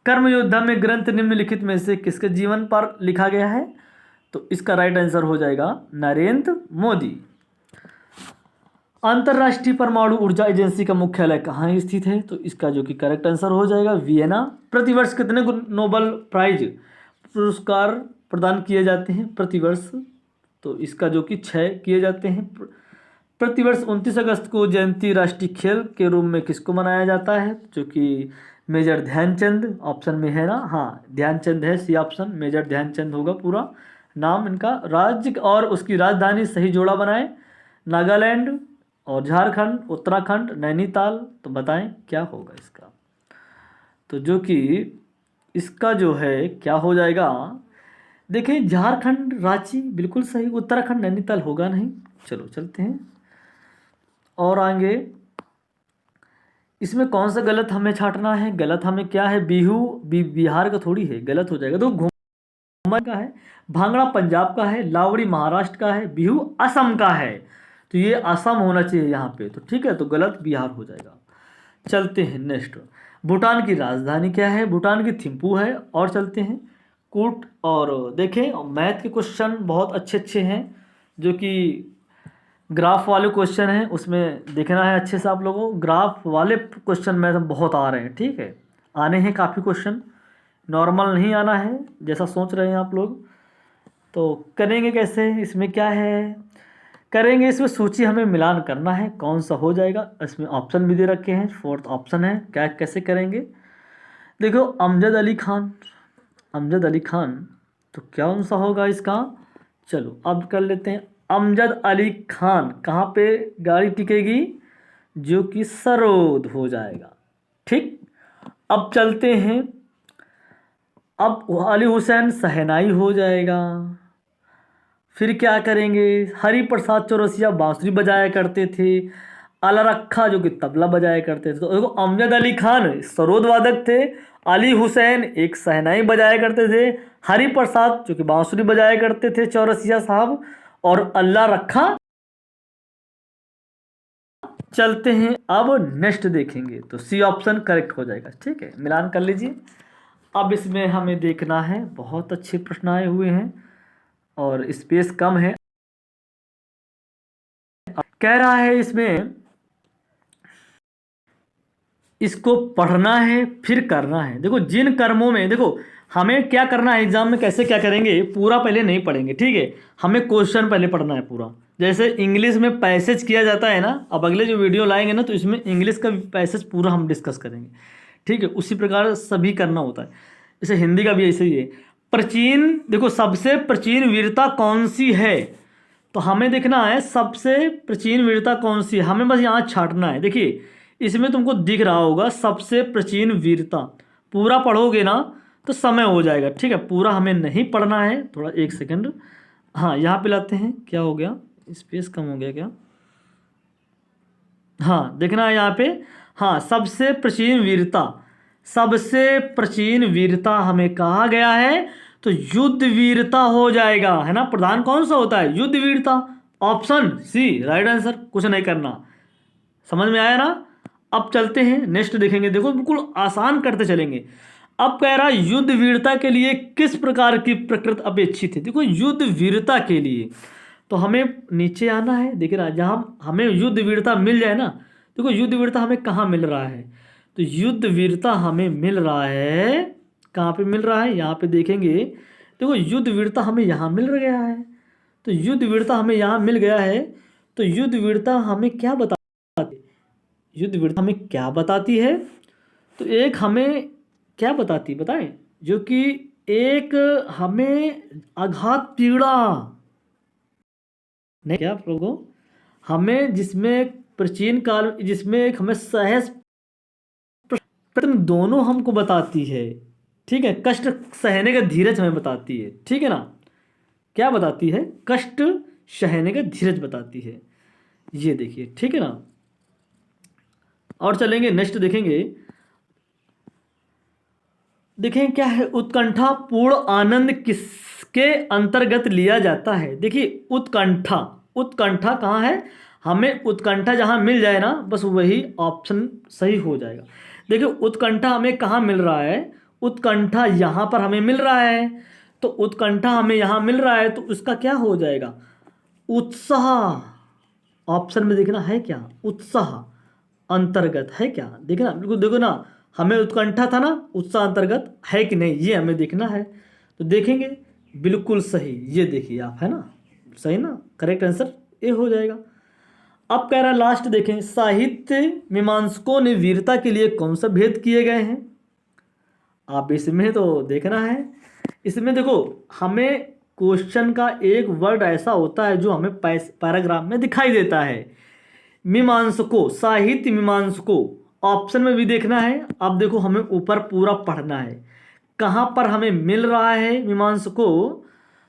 कर्म योद्धा में ग्रंथ निम्नलिखित में से किसके जीवन पर लिखा गया है? तो इसका राइट आंसर हो जाएगा नरेंद्र मोदी। अंतर्राष्ट्रीय परमाणु ऊर्जा एजेंसी का मुख्यालय कहाँ स्थित है? तो इसका जो कि करेक्ट आंसर हो जाएगा वियना। प्रतिवर्ष कितने नोबेल प्राइज पुरस्कार प्रदान किए जाते हैं प्रतिवर्ष? तो इसका जो कि 6 किए जाते हैं। प्रतिवर्ष 29 अगस्त को जयंती राष्ट्रीय खेल के रूप में किसको मनाया जाता है? जो कि मेजर ध्यानचंद ऑप्शन में है ना, हाँ ध्यानचंद है, सी ऑप्शन, मेजर ध्यानचंद होगा पूरा नाम इनका। राज्य और उसकी राजधानी सही जोड़ा बनाएं, नागालैंड और झारखंड, उत्तराखंड, नैनीताल। तो बताएं क्या होगा इसका? तो जो कि इसका जो है क्या हो जाएगा, देखें झारखंड रांची बिल्कुल सही, उत्तराखंड नैनीताल होगा नहीं। चलो चलते हैं और आगे। इसमें कौन सा गलत हमें छांटना है? गलत हमें क्या है? बिहू बिहार का थोड़ी है, गलत हो जाएगा। तो घूमर का है, भांगड़ा पंजाब का है, लावड़ी महाराष्ट्र का है, बिहू असम का है। तो ये असम होना चाहिए यहाँ पे, तो ठीक है, तो गलत बिहार हो जाएगा। चलते हैं नेक्स्ट। भूटान की राजधानी क्या है? भूटान की थिम्पू है। और चलते हैं कूट। और देखें मैथ के क्वेश्चन बहुत अच्छे अच्छे हैं, जो कि ग्राफ वाले क्वेश्चन हैं, उसमें देखना है अच्छे से आप लोगों को। ग्राफ वाले क्वेश्चन मैथ में बहुत आ रहे हैं, ठीक है, आने हैं काफ़ी क्वेश्चन, नॉर्मल नहीं आना है जैसा सोच रहे हैं आप लोग। तो करेंगे कैसे? इसमें क्या है करेंगे, इसमें सूची हमें मिलान करना है, कौन सा हो जाएगा। इसमें ऑप्शन भी दे रखे हैं, 4th ऑप्शन है, क्या कैसे करेंगे। देखो अमजद अली खान, अमजद अली खान, तो क्या कौन सा होगा इसका? चलो अब कर लेते हैं। अमजद अली खान कहाँ पे गाड़ी टिकेगी? जो कि सरोद हो जाएगा, ठीक। अब चलते हैं, अब अली हुसैन सहनाई हो जाएगा। फिर क्या करेंगे? हरि प्रसाद चौरसिया बांसुरी बजाया करते थे, अला रखा जो कि तबला बजाया करते थे। तो देखो अमजद अली खान सरोद वादक थे, अली हुसैन एक सहनाई बजाया करते थे, हरि प्रसाद जो कि बांसुरी बजाया करते थे चौरसिया साहब, और अल्लाह रखा। चलते हैं अब नेक्स्ट देखेंगे, तो सी ऑप्शन करेक्ट हो जाएगा, ठीक है, मिलान कर लीजिए। अब इसमें हमें देखना है, बहुत अच्छे प्रश्न आए हुए हैं और स्पेस कम है। कह रहा है इसमें इसको पढ़ना है फिर करना है। देखो जिन कर्मों में, देखो हमें क्या करना है, एग्जाम में कैसे क्या करेंगे, पूरा पहले नहीं पढ़ेंगे, ठीक है, हमें क्वेश्चन पहले पढ़ना है पूरा। जैसे इंग्लिश में पैसेज किया जाता है ना, अब अगले जो वीडियो लाएंगे ना, तो इसमें इंग्लिश का पैसेज पूरा हम डिस्कस करेंगे, ठीक है, उसी प्रकार सभी करना होता है। जैसे हिंदी का भी ऐसे ही है। प्राचीन, देखो सबसे प्राचीन वीरता कौन सी है, तो हमें देखना है सबसे प्राचीन वीरता कौन सी है, हमें बस यहाँ छांटना है। देखिए इसमें तुमको दिख रहा होगा सबसे प्राचीन वीरता, पूरा पढ़ोगे ना तो समय हो जाएगा, ठीक है, पूरा हमें नहीं पढ़ना है, थोड़ा एक सेकंड, हाँ यहाँ पे लाते हैं, क्या हो गया, स्पेस कम हो गया क्या, हाँ देखना है यहाँ पे, हाँ सबसे प्राचीन वीरता, सबसे प्राचीन वीरता हमें कहा गया है, तो युद्ध वीरता हो जाएगा, है ना। प्रधान कौन सा होता है? युद्ध वीरता, ऑप्शन सी राइट आंसर, कुछ नहीं करना, समझ में आया ना। अब चलते हैं नेक्स्ट देखेंगे, देखो बिल्कुल आसान करते चलेंगे। अब कह रहा है युद्ध वीरता के लिए किस प्रकार की प्रकृति अपेक्षित है। देखो युद्ध वीरता के लिए तो हमें नीचे आना है, देखिए ना, जहाँ हमें युद्ध वीरता मिल जाए ना, देखो युद्ध वीरता हमें कहाँ मिल रहा है, तो युद्ध वीरता हमें मिल रहा है, कहाँ पे मिल रहा है, यहाँ पे देखेंगे, देखो युद्ध वीरता हमें यहाँ मिल गया है, तो युद्ध वीरता हमें यहाँ मिल गया है, तो युद्ध वीरता हमें क्या बताती, युद्ध वीरता हमें क्या बताती है, तो एक हमें क्या बताती बताएं, जो कि एक हमें आघात पीड़ा नहीं, क्या आप लोगों, हमें जिसमें प्राचीन काल, जिसमें एक हमें सहज प्रथम दोनों हमको बताती है, ठीक है, कष्ट सहने का धीरज हमें बताती है, ठीक है ना, क्या बताती है, कष्ट सहने का धीरज बताती है, ये देखिए, ठीक है ना। और चलेंगे नेक्स्ट देखेंगे, देखें क्या है, उत्कंठा पूर्ण आनंद किसके अंतर्गत लिया जाता है। देखिए उत्कंठा, उत्कंठा कहाँ है, हमें उत्कंठा जहाँ मिल जाए ना, बस वही ऑप्शन सही हो जाएगा। देखिए उत्कंठा हमें कहाँ मिल रहा है, उत्कंठा यहाँ पर हमें मिल रहा है, तो उत्कंठा हमें यहाँ मिल रहा है, तो उसका क्या हो जाएगा, उत्साह, ऑप्शन में देखना है क्या, उत्साह अंतर्गत है क्या, देखना बिल्कुल, देखो ना, हमें उत्कंठा था ना, उत्साह अंतर्गत है कि नहीं, ये हमें देखना है। तो देखेंगे, बिल्कुल सही, ये देखिए आप, है ना, सही ना, करेक्ट आंसर ये हो जाएगा। अब कह रहा है लास्ट देखें, साहित्य मीमांसकों ने वीरता के लिए कौन सा भेद किए गए हैं। आप इसमें तो देखना है, इसमें देखो, हमें क्वेश्चन का एक वर्ड ऐसा होता है जो हमें पैराग्राफ में दिखाई देता है। मीमांसकों, साहित्य मीमांसकों, ऑप्शन में भी देखना है। अब देखो, हमें ऊपर पूरा पढ़ना है, कहाँ पर हमें मिल रहा है मीमांसकों,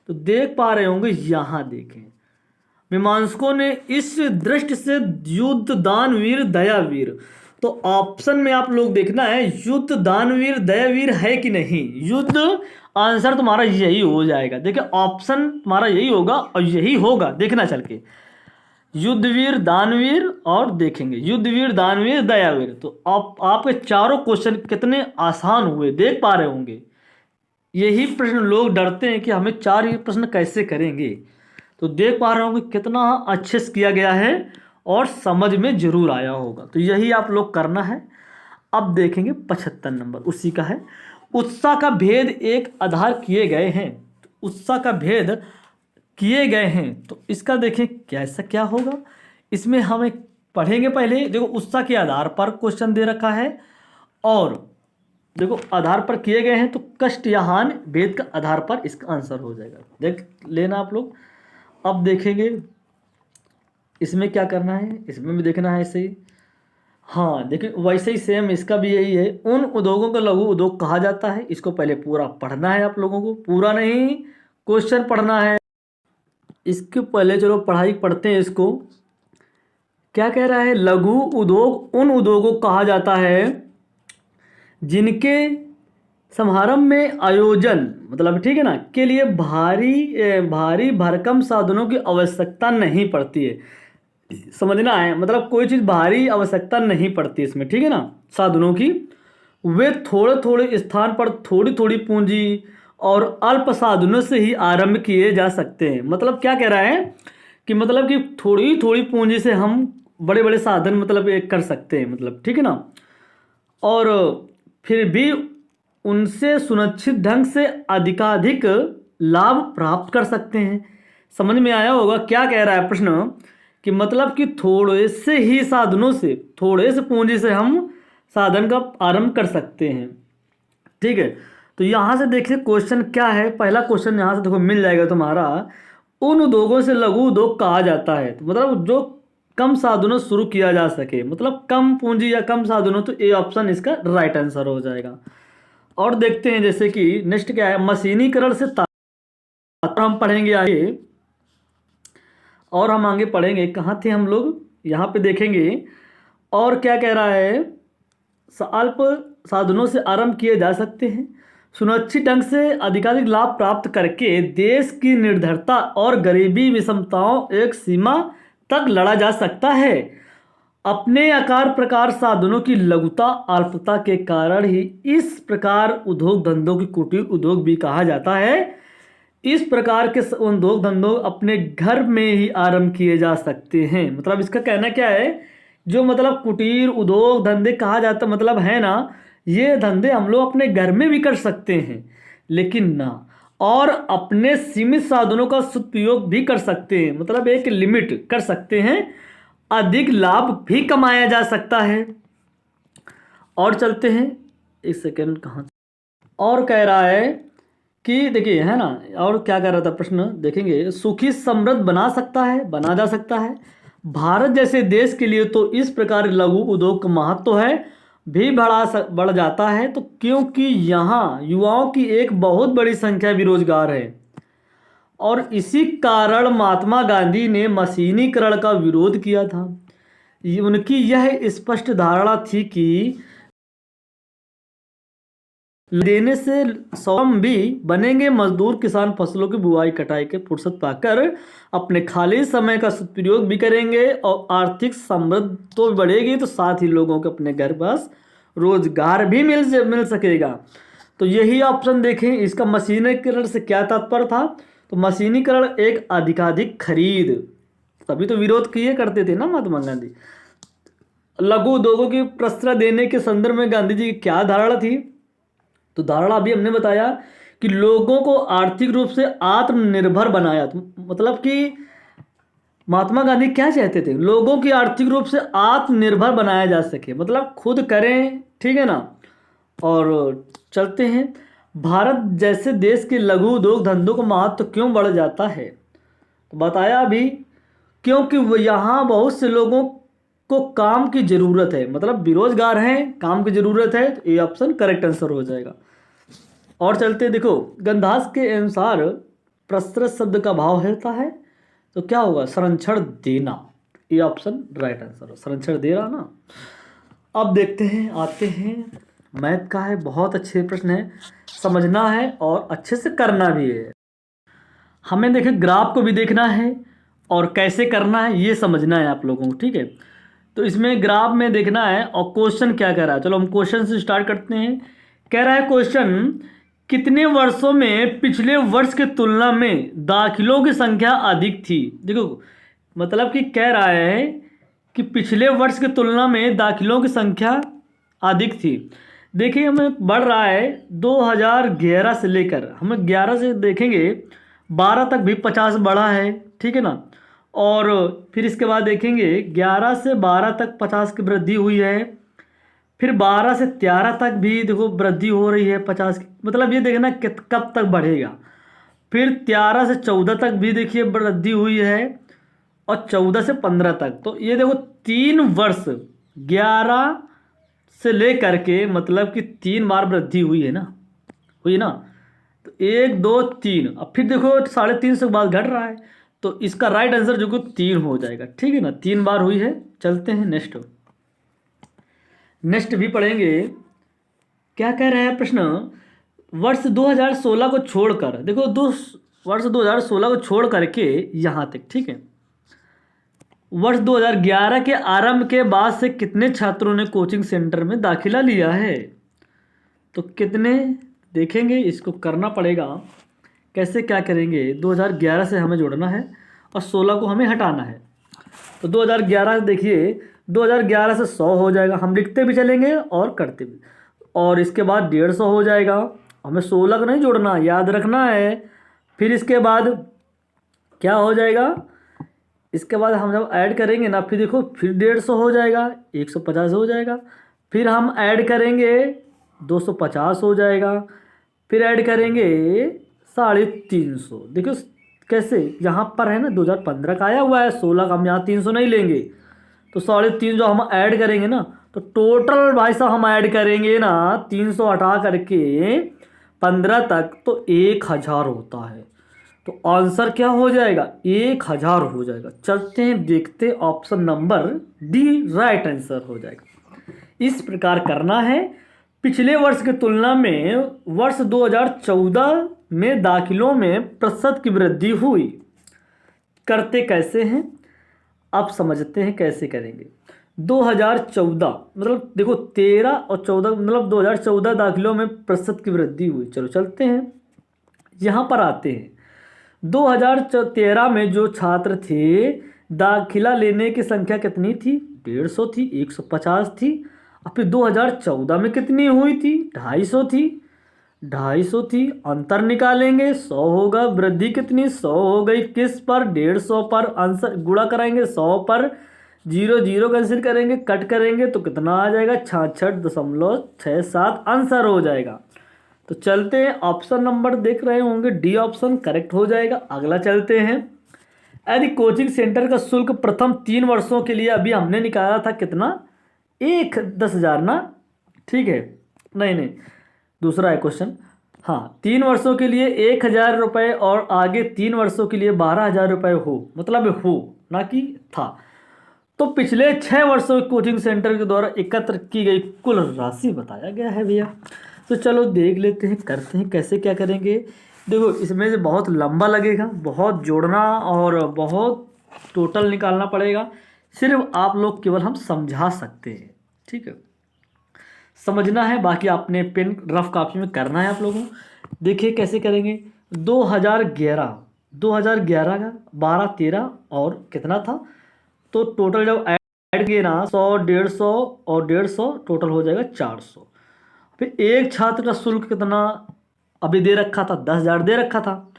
तो देख पा रहे होंगे, यहाँ देखें, मीमांसकों ने इस दृष्टि से युद्ध दानवीर दयावीर, तो ऑप्शन में आप लोग देखना है, युद्ध दानवीर दयावीर है कि नहीं, युद्ध आंसर तुम्हारा यही हो जाएगा। देखिए ऑप्शन तुम्हारा यही होगा और यही होगा, देखना चल के, युद्धवीर दानवीर, और देखेंगे युद्धवीर दानवीर दयावीर। तो आपके चारों क्वेश्चन कितने आसान हुए, देख पा रहे होंगे। यही प्रश्न लोग डरते हैं कि हमें चार ये प्रश्न कैसे करेंगे, तो देख पा रहे होंगे कितना अच्छे से किया गया है और समझ में जरूर आया होगा। तो यही आप लोग करना है। अब देखेंगे 75 नंबर, उसी का है, उत्साह का भेद एक आधार किए गए हैं। तो उत्साह का भेद किए गए हैं, तो इसका देखें कैसा क्या होगा। इसमें हमें पढ़ेंगे पहले, देखो उत्साह के आधार पर क्वेश्चन दे रखा है, और देखो आधार पर किए गए हैं, तो कष्ट या हानि भेद का आधार पर इसका आंसर हो जाएगा, देख लेना आप लोग। अब देखेंगे इसमें क्या करना है, इसमें भी देखना है ऐसे ही। हाँ देखिए, वैसे ही सेम इसका भी यही है, उन उद्योगों को लघु उद्योग कहा जाता है। इसको पहले पूरा पढ़ना है आप लोगों को, पूरा नहीं, क्वेश्चन पढ़ना है। इसके पहले चलो पढ़ाई पढ़ते हैं इसको। क्या कह रहा है, लघु उद्योग उन उद्योगों को कहा जाता है जिनके समारंभ में आयोजन, मतलब ठीक है ना, के लिए भारी भरकम साधनों की आवश्यकता नहीं पड़ती है। समझना है, मतलब कोई चीज़ भारी आवश्यकता नहीं पड़ती इसमें, ठीक है ना, साधनों की। वे थोड़े थोड़े स्थान पर थोड़ी थोड़ी पूंजी और अल्प साधनों से ही आरंभ किए जा सकते हैं। मतलब क्या कह रहा है कि मतलब कि थोड़ी थोड़ी पूंजी से हम बड़े बड़े साधन मतलब एक कर सकते हैं, मतलब ठीक है ना, और फिर भी उनसे सुनिश्चित ढंग से अधिकाधिक लाभ प्राप्त कर सकते हैं। समझ में आया होगा क्या कह रहा है प्रश्न, कि मतलब कि थोड़े से ही साधनों से, थोड़े से पूंजी से हम साधन का आरंभ कर सकते हैं, ठीक है। तो यहाँ से देखिए क्वेश्चन क्या है, पहला क्वेश्चन यहाँ से देखो मिल जाएगा तुम्हारा, उन उद्योगों से लघु उद्योग कहा जाता है। तो मतलब जो कम साधनों शुरू किया जा सके, मतलब कम पूंजी या कम साधनों, तो ए ऑप्शन इसका राइट आंसर हो जाएगा। और देखते हैं जैसे कि नेक्स्ट क्या है, मशीनीकरण से हम पढ़ेंगे आगे, और हम आगे पढ़ेंगे, कहाँ थे हम लोग, यहाँ पे देखेंगे। और क्या कह रहा है, अल्प साधनों से आरंभ किए जा सकते हैं, सुनिश्चित ढंग से अधिकाधिक लाभ प्राप्त करके देश की निर्धरता और गरीबी विषमताओं एक सीमा तक लड़ा जा सकता है। अपने आकार प्रकार साधनों की लघुता अल्पता के कारण ही इस प्रकार उद्योग धंधों की कुटीर उद्योग भी कहा जाता है। इस प्रकार के उद्योग धंधों अपने घर में ही आरंभ किए जा सकते हैं। मतलब इसका कहना क्या है, जो मतलब कुटीर उद्योग धंधे कहा जाता मतलब है ना, ये धंधे हम लोग अपने घर में भी कर सकते हैं, लेकिन ना, और अपने सीमित साधनों का सदुपयोग भी कर सकते हैं, मतलब एक लिमिट कर सकते हैं, अधिक लाभ भी कमाया जा सकता है। और चलते हैं, एक सेकेंड, कहाँ, और कह रहा है कि देखिए है ना, और क्या कह रहा था प्रश्न देखेंगे, सुखी समृद्ध बना सकता है, बना जा सकता है। भारत जैसे देश के लिए तो इस प्रकार लघु उद्योग का महत्व है भी बढ़ जाता है, तो क्योंकि यहाँ युवाओं की एक बहुत बड़ी संख्या बेरोजगार है, और इसी कारण महात्मा गांधी ने मशीनीकरण का विरोध किया था। उनकी यह स्पष्ट धारणा थी कि देने से स्वयं भी बनेंगे मजदूर, किसान फसलों की बुआई कटाई के फुर्सत पाकर अपने खाली समय का सदुपयोग भी करेंगे, और आर्थिक समृद्धि तो बढ़ेगी, तो साथ ही लोगों के अपने घर पास रोजगार भी मिल सकेगा। तो यही ऑप्शन देखें, इसका मशीनीकरण से क्या तात्पर्य था, तो मशीनीकरण एक अधिकाधिक खरीद, तभी तो विरोध किए करते थे ना महात्मा गांधी। लघु उद्योगों की प्रश्रय देने के संदर्भ में गांधी जी की क्या धारणा थी? तो धारणा अभी हमने बताया कि लोगों को आर्थिक रूप से आत्मनिर्भर बनाया। तो मतलब कि महात्मा गांधी क्या चाहते थे? लोगों की आर्थिक रूप से आत्मनिर्भर बनाया जा सके, मतलब खुद करें, ठीक है ना। और चलते हैं, भारत जैसे देश के लघु उद्योग धंधों का महत्व क्यों बढ़ जाता है? तो बताया अभी, क्योंकि वो यहाँ बहुत से लोगों को काम की ज़रूरत है, मतलब बेरोजगार हैं, काम की ज़रूरत है, तो ये ऑप्शन करेक्ट आंसर हो जाएगा। और चलते देखो, गंधास के अनुसार प्रसरत शब्द का भाव होता है, तो क्या होगा? संरक्षण देना। ये ऑप्शन राइट आंसर हो, संरक्षण दे रहा ना। अब देखते हैं, आते हैं, मैथ का है, बहुत अच्छे प्रश्न है, समझना है और अच्छे से करना भी है। हमें देखे ग्राफ को भी देखना है और कैसे करना है ये समझना है आप लोगों को, ठीक है। तो इसमें ग्राफ में देखना है और क्वेश्चन क्या कह रहा है। चलो हम क्वेश्चन से स्टार्ट करते हैं। कह रहा है क्वेश्चन, कितने वर्षों में पिछले वर्ष की तुलना में दाखिलों की संख्या अधिक थी? देखो मतलब कि कह रहा है कि पिछले वर्ष की तुलना में दाखिलों की संख्या अधिक थी। देखिए हमें बढ़ रहा है 2011 से लेकर, हम 11 से देखेंगे 12 तक भी 50 बढ़ा है, ठीक है ना। और फिर इसके बाद देखेंगे 11 से 12 तक 50 की वृद्धि हुई है। फिर 12 से 13 तक भी देखो वृद्धि हो रही है 50 की, मतलब ये देखना कब तक बढ़ेगा। फिर 13 से 14 तक भी देखिए वृद्धि हुई है, और 14 से 15 तक। तो ये देखो 3 वर्ष 11 से लेकर के, मतलब कि 3 बार वृद्धि हुई है ना, हुई ना। तो 1 2 3, अब फिर देखो 3.5 के बाद घट रहा है, तो इसका राइट आंसर जो कि 3 हो जाएगा, ठीक है ना। 3 बार हुई है। चलते हैं नेक्स्ट भी पढ़ेंगे। क्या कह रहा है प्रश्न, वर्ष 2016 को छोड़कर, देखो वर्ष 2016 को छोड़ करके यहाँ तक, ठीक है, वर्ष 2011 के आरंभ के बाद से कितने छात्रों ने कोचिंग सेंटर में दाखिला लिया है? तो कितने देखेंगे, इसको करना पड़ेगा। कैसे क्या करेंगे? 2011 से हमें जोड़ना है और 16 को हमें हटाना है। तो 2011 देखिए, 2011 से 100 हो जाएगा, हम लिखते भी चलेंगे और करते भी। और इसके बाद 150 हो जाएगा, हमें 16 को नहीं जोड़ना, याद रखना है। फिर इसके बाद क्या हो जाएगा? इसके बाद हम जब ऐड करेंगे ना, फिर देखो फिर 150 हो जाएगा, 150 हो जाएगा। फिर हम ऐड करेंगे 250 हो जाएगा। फिर ऐड करेंगे 350। देखो कैसे, यहाँ पर है ना 2015 का आया हुआ है, 16 का हम यहाँ 300 नहीं लेंगे, तो 350 जो हम ऐड करेंगे ना, तो टोटल भाई साहब हम ऐड करेंगे ना 300 हटा करके 15 तक, तो 1000 होता है। तो आंसर क्या हो जाएगा? 1000 हो जाएगा। चलते हैं देखते, option number D right answer हो जाएगा। इस प्रकार करना है। पिछले वर्ष की तुलना में वर्ष 2014 में दाखिलों में प्रतिशत की वृद्धि हुई। करते कैसे हैं, अब समझते हैं कैसे करेंगे। 2014 मतलब देखो 13 और 14, मतलब 2014 दाखिलों में प्रतिशत की वृद्धि हुई। चलो चलते हैं, यहाँ पर आते हैं। 2013 में जो छात्र थे, दाखिला लेने की संख्या कितनी थी? 150 थी, 150 थी। और फिर 2014 में कितनी हुई थी? 250 थी, 250 थी। अंतर निकालेंगे, 100 होगा। वृद्धि कितनी? 100 हो गई। किस पर? 150 पर। आंसर गुणा कराएंगे 100 पर, 0 0 कैंसिल करेंगे, कट करेंगे तो कितना आ जाएगा? 66.67 आंसर हो जाएगा। तो चलते हैं, ऑप्शन नंबर देख रहे होंगे, डी ऑप्शन करेक्ट हो जाएगा। अगला चलते हैं। यदि कोचिंग सेंटर का शुल्क प्रथम 3 वर्षों के लिए अभी हमने निकाला था कितना? 10,000 ना, ठीक है। नहीं, दूसरा है क्वेश्चन। हाँ, 3 वर्षों के लिए 1,000 रुपये और आगे 3 वर्षों के लिए 12,000 रुपये हो, मतलब हो ना कि था। तो पिछले 6 वर्षों कोचिंग सेंटर के द्वारा एकत्र की गई कुल राशि बताया गया है भैया। तो चलो देख लेते हैं, करते हैं कैसे क्या करेंगे। देखो इसमें से बहुत लंबा लगेगा, बहुत जोड़ना और बहुत टोटल निकालना पड़ेगा। सिर्फ आप लोग केवल हम समझा सकते हैं, ठीक है, समझना है। बाकी आपने पेन रफ कॉपी में करना है आप लोगों। देखिए कैसे करेंगे। 2011 2011 का 12, 13 और कितना था, तो टोटल जब ऐड किए ना 100, 150 और 150 टोटल हो जाएगा 400। फिर एक छात्र का शुल्क कितना अभी दे रखा था, 10,000 दे रखा था,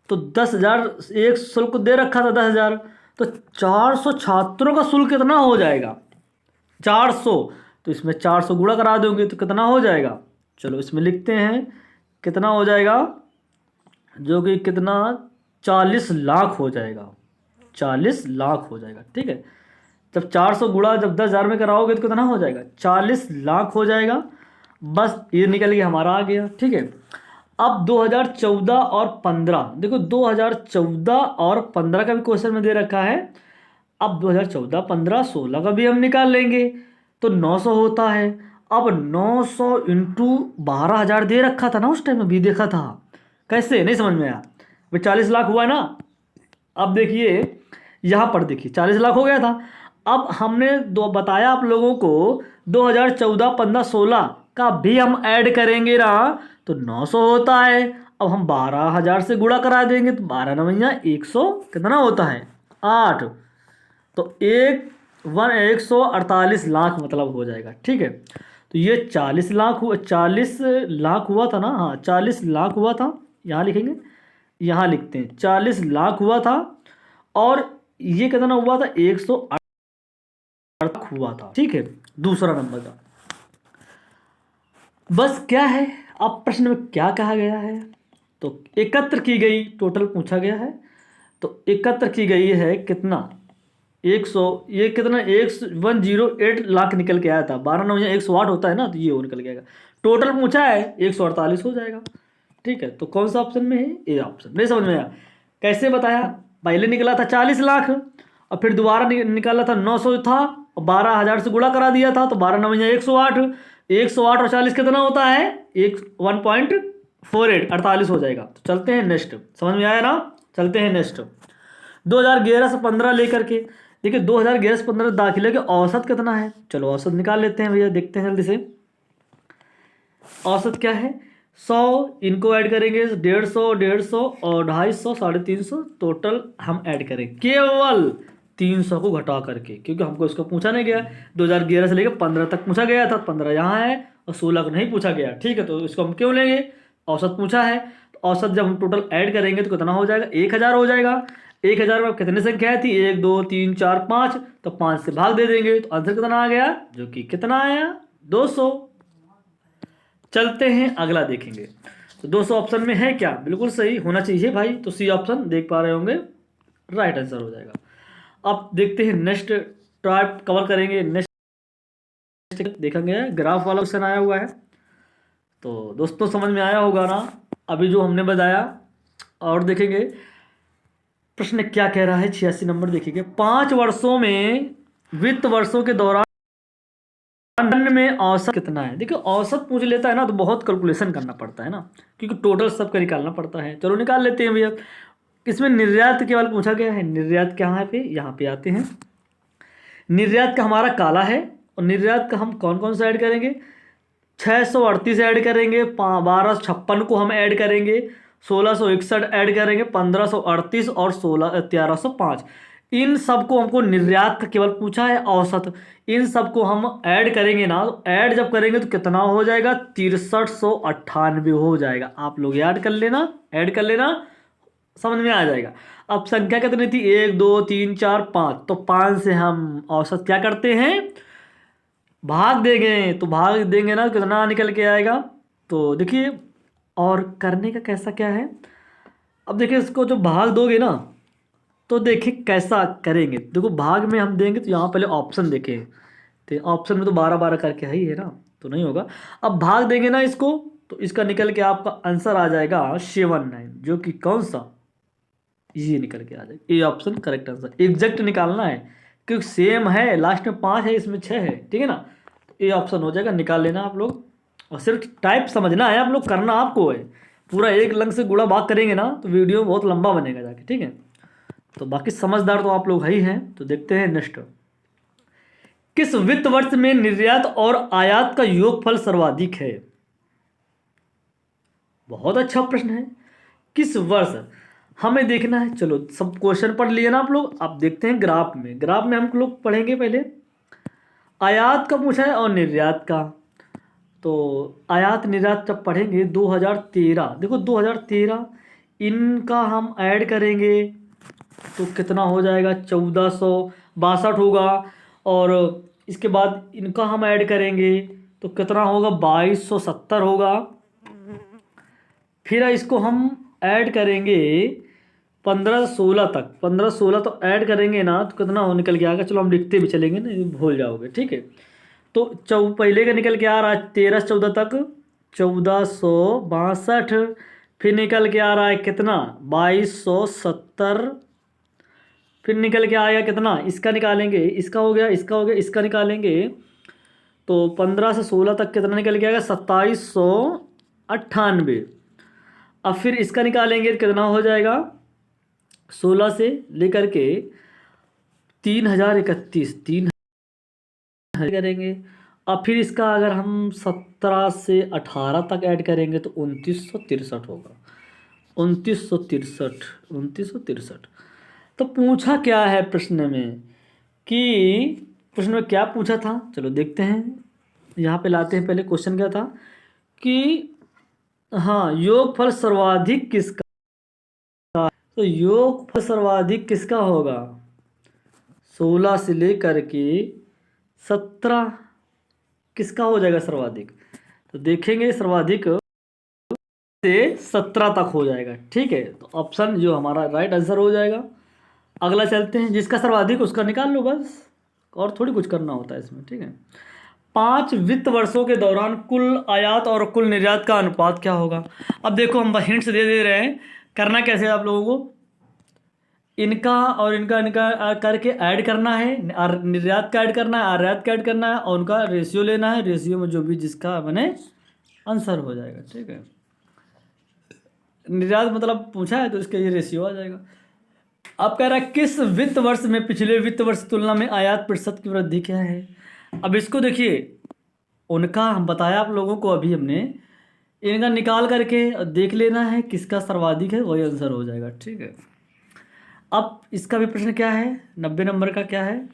तो 10,000 एक शुल्क दे रखा था 10,000, तो 400 छात्रों का शुल्क कितना हो जाएगा 400, तो इसमें 400 गुणा करा दोगे तो कितना हो जाएगा, चलो इसमें लिखते हैं कितना हो जाएगा, जो कि कितना 40 लाख हो जाएगा, 40 लाख हो जाएगा। ठीक है, जब 400 गुणा जब 10,000 में कराओगे तो कितना हो जाएगा 40 लाख हो जाएगा। बस ये निकल गया हमारा आ गया। ठीक है, अब 2014 और 15 देखो, 2014 और 15 का भी क्वेश्चन में दे रखा है। अब 2014, 15, 16 का भी हम निकाल लेंगे तो 900 होता है। अब 900 इंटू 12,000 दे रखा था ना, उस टाइम में भी देखा था, कैसे नहीं समझ में आया, भाई 40 लाख हुआ ना। अब देखिए यहाँ पर देखिए 40 लाख हो गया था। अब हमने दो बताया आप लोगों को 2014, 15, 16 का भी हम ऐड करेंगे ना तो 900 होता है। अब हम 12,000 से गुणा करा देंगे तो 12 नवैया 100 कितना होता है 8, तो 148 लाख मतलब हो जाएगा। ठीक है, तो ये 40 लाख हुआ, 40 लाख हुआ था ना, हाँ 40 लाख हुआ था, यहाँ लिखेंगे, यहाँ लिखते हैं 40 लाख हुआ था, और ये कितना हुआ था 108 लाख हुआ था। ठीक है, दूसरा नंबर का बस क्या है, अब प्रश्न में क्या कहा गया है, तो एकत्र की गई टोटल पूछा गया है, तो एकत्र की गई है कितना 100, ये कितना 108 लाख निकल के आया था, 12 9 108 होता है ना, तो ये वो निकल के आएगा। टोटल पूछा है 148 हो जाएगा। ठीक है, तो कौन सा ऑप्शन में है, ए ऑप्शन। नहीं समझ में आया, कैसे बताया, पहले निकला था 40 लाख और फिर दोबारा निकाला था 900 था और 12,000 से गुणा करा दिया था, तो 12 9 108, 108 और 40 कितना होता है 1.48 48 हो जाएगा। तो चलते हैं नेक्स्ट, समझ में आया ना, चलते हैं नेक्स्ट। 2011 से 15 लेकर के देखिए, 2011 से 15 दाखिले के औसत कितना है, चलो औसत निकाल लेते हैं भैया, देखते हैं जल्दी से। औसत क्या है 100, इनको ऐड करेंगे 150, 150 और 250, 350, टोटल हम ऐड करें केवल 300 को घटा करके, क्योंकि हमको इसको पूछा नहीं गया। 2011 से लेकर 15 तक पूछा गया था, 15 यहाँ है और 16 को नहीं पूछा गया। ठीक है, तो इसको हम क्यों लेंगे, औसत पूछा है, तो औसत जब हम टोटल ऐड करेंगे तो कितना हो जाएगा 1000 हो जाएगा। 1000 में कितनी संख्या थी 1 2 3 4 5, तो 5 से भाग दे देंगे तो आंसर कितना आ गया, जो कि कितना आया 200। चलते हैं अगला देखेंगे, तो 200 ऑप्शन में है क्या, बिल्कुल सही होना चाहिए भाई, तो सी ऑप्शन देख पा रहे होंगे राइट आंसर हो जाएगा। अब देखते हैं नेक्स्ट टाइप कवर करेंगे, नेक्स्ट देखेंगे ग्राफ वाला क्वेश्चन आया हुआ है, तो दोस्तों समझ में आया होगा ना अभी जो हमने बताया। और देखेंगे प्रश्न क्या कह रहा है, 86 नंबर देखेंगे। 5 वर्षों में वित्त वर्षों के दौरान में औसत कितना है। देखिए औसत पूछ लेता है ना तो बहुत कैलकुलेशन करना पड़ता है ना, क्योंकि टोटल सबका निकालना पड़ता है। चलो निकाल लेते हैं भैया। इसमें निर्यात केवल पूछा गया है, निर्यात कहाँ पे, यहाँ पे आते हैं। निर्यात का हमारा काला है, और निर्यात का हम कौन कौन सा ऐड करेंगे, 638 ऐड करेंगे, 1256 को हम ऐड करेंगे, 1661 ऐड करेंगे, 1538 और 1305, इन सबको हमको निर्यात का केवल पूछा है औसत, इन सबको हम ऐड करेंगे ना, तो ऐड जब करेंगे तो कितना हो जाएगा 6398 हो जाएगा। आप लोग याद कर लेना, ऐड कर लेना, समझ में आ जाएगा। अब संख्या कितनी थी 1 2 3 4 5, तो 5 से हम औसत क्या करते हैं भाग देंगे, तो भाग देंगे ना कितना निकल के आएगा। तो देखिए और करने का कैसा क्या है, अब देखिए इसको जो भाग दोगे ना तो देखिए कैसा करेंगे। देखो भाग में हम देंगे तो यहाँ पहले ऑप्शन देखें, तो ऑप्शन में तो 12 12 करके है ही है ना, तो नहीं होगा। अब भाग देंगे ना इसको तो इसका निकल के आपका आंसर आ जाएगा 79, जो कि कौन सा ये निकल के आ जाएगा, ये ऑप्शन करेक्ट आंसर। एग्जैक्ट निकालना है क्योंकि सेम है, लास्ट में 5 है इसमें 6 है, ठीक है ना, तो ये ऑप्शन हो जाएगा, निकाल लेना आप लोग। और सिर्फ टाइप समझना है आप लोग, करना आपको है, पूरा एक लंग से गुणा भाग करेंगे ना तो वीडियो बहुत लंबा बनेगा जाके, ठीक है। तो बाकी समझदार तो आप लोग ही हैं। तो देखते हैं नेक्स्ट, किस वित्त वर्ष में निर्यात और आयात का योगफल सर्वाधिक है। बहुत अच्छा प्रश्न है, किस वर्ष, हमें देखना है, चलो सब क्वेश्चन पढ़ लिए ना आप लोग। अब देखते हैं ग्राफ में। ग्राफ में हम लोग पढ़ेंगे पहले आयात का पूछा है और निर्यात का। तो आयात निर्यात जब पढ़ेंगे 2013, देखो 2013 इनका हम ऐड करेंगे तो कितना हो जाएगा, 1462 होगा। और इसके बाद इनका हम ऐड करेंगे तो कितना होगा, 2270 होगा। फिर इसको हम ऐड करेंगे 1516 तक, 1516 तो ऐड करेंगे ना तो कितना हो निकल के आएगा। चलो हम लिखते भी चलेंगे ना, ये भूल जाओगे, ठीक है। तो पहले का निकल के आ रहा है 13 से 14 तक 1462। फिर निकल के आ रहा है कितना, 2270। फिर निकल के आएगा कितना, इसका निकालेंगे, इसका हो गया, इसका हो गया, इसका निकालेंगे तो 15 से 16 तक कितना निकल के आएगा, 2798। अब फिर इसका निकालेंगे तो कितना हो जाएगा, 16 से लेकर के 3031, 3000 करेंगे। अब फिर इसका अगर हम 17 से 18 तक ऐड करेंगे तो 2963 होगा, 2963, 2963। तो पूछा क्या है प्रश्न में, कि प्रश्न में क्या पूछा था, चलो देखते हैं। यहाँ पे लाते हैं, पहले क्वेश्चन क्या था कि हाँ योगफल सर्वाधिक किसका, तो योगफल सर्वाधिक किसका होगा, 16 से लेकर के 17 किसका हो जाएगा सर्वाधिक। तो देखेंगे सर्वाधिक से 17 तक हो जाएगा, ठीक है। तो ऑप्शन जो हमारा राइट आंसर हो जाएगा। अगला चलते हैं, जिसका सर्वाधिक उसका निकाल लो बस, और थोड़ी कुछ करना होता है इसमें, ठीक है। 5 वित्त वर्षों के दौरान कुल आयात और कुल निर्यात का अनुपात क्या होगा। अब देखो हम हिंट्स दे दे रहे हैं, करना कैसे है आप लोगों को, इनका और इनका इनका करके ऐड करना है, और निर्यात का ऐड करना है, आयात का ऐड करना है, और उनका रेशियो लेना है। रेशियो में जो भी जिसका बने आंसर हो जाएगा, ठीक है। निर्यात मतलब पूछा है तो इसके ये रेशियो आ जाएगा। अब कह रहा है किस वित्त वर्ष में पिछले वित्त वर्ष की तुलना में आयात प्रतिशत की वृद्धि क्या है। अब इसको देखिए, उनका हम बताया आप लोगों को अभी हमने, इनका निकाल करके देख लेना है किसका सर्वाधिक है, वही आंसर हो जाएगा, ठीक है। अब इसका भी प्रश्न क्या है, 90 नंबर का क्या है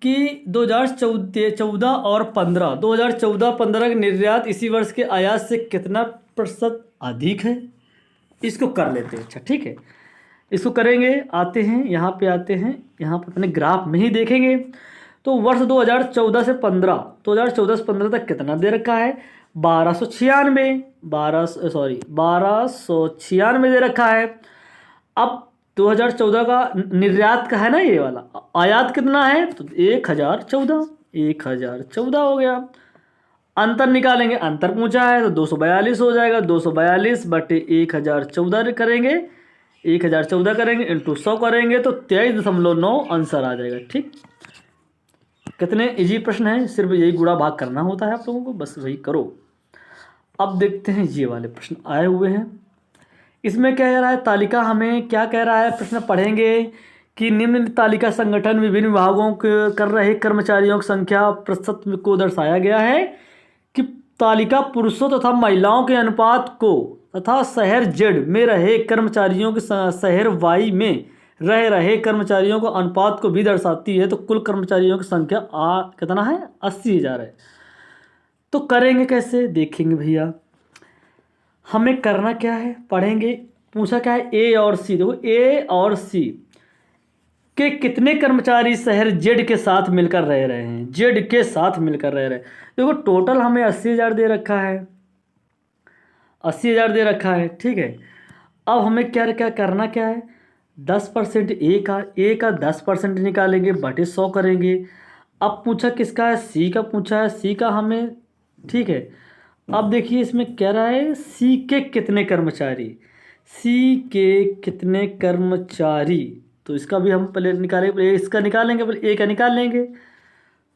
कि 2014 और 15, 2014-15 के निर्यात इसी वर्ष के आयात से कितना प्रतिशत अधिक है, इसको कर लेते हैं। अच्छा ठीक है, इसको करेंगे। आते हैं यहाँ पे, आते हैं यहाँ पे अपने ग्राफ में ही देखेंगे। तो वर्ष 2014 से 15, 2014 से 15 तक कितना दे रखा है, 1296 दे रखा है। अब 2014 का निर्यात का है ना ये वाला, आयात कितना है तो 1014 हो गया। अंतर निकालेंगे, अंतर पूछा है तो 242 हो जाएगा, 242 बटे 1014 करेंगे, 1014 करेंगे इंटू 100 करेंगे तो 23.9 आंसर आ जाएगा, ठीक। कितने इजी प्रश्न हैं, सिर्फ यही गुणा भाग करना होता है आप लोगों को, बस वही करो। अब देखते हैं ये वाले प्रश्न आए हुए हैं। इसमें क्या कह रहा है, तालिका हमें क्या कह रहा है, प्रश्न पढ़ेंगे कि निम्न तालिका संगठन विभिन्न विभागों के कर रहे कर्मचारियों की संख्या प्रतिशत को दर्शाया गया है कि तालिका पुरुषों तथा महिलाओं के अनुपात को तथा शहर जेड में रहे कर्मचारियों के शहर वाई में रह रहे कर्मचारियों को अनुपात को भी दर्शाती है। तो कुल कर्मचारियों की संख्या कितना है, 80,000 है। तो करेंगे कैसे, देखेंगे भैया। हमें करना क्या है, पढ़ेंगे। पूछा क्या है, ए और सी, देखो ए और सी के कितने कर्मचारी शहर जेड के साथ मिलकर रह रहे हैं, जेड के साथ मिलकर रह रहे हैं। देखो टोटल हमें 80,000 दे रखा है, 80,000 दे रखा है, ठीक है। अब हमें क्या क्या करना क्या है, 10% ए का 10% निकालेंगे, बटे 100 करेंगे। अब पूछा किसका है, सी का पूछा है, सी का हमें, ठीक है। अब देखिए इसमें कह रहा है सी के कितने कर्मचारी, सी के कितने कर्मचारी, तो इसका भी हम पहले निकालेंगे, पहले इसका निकालेंगे, पहले ए का निकाल लेंगे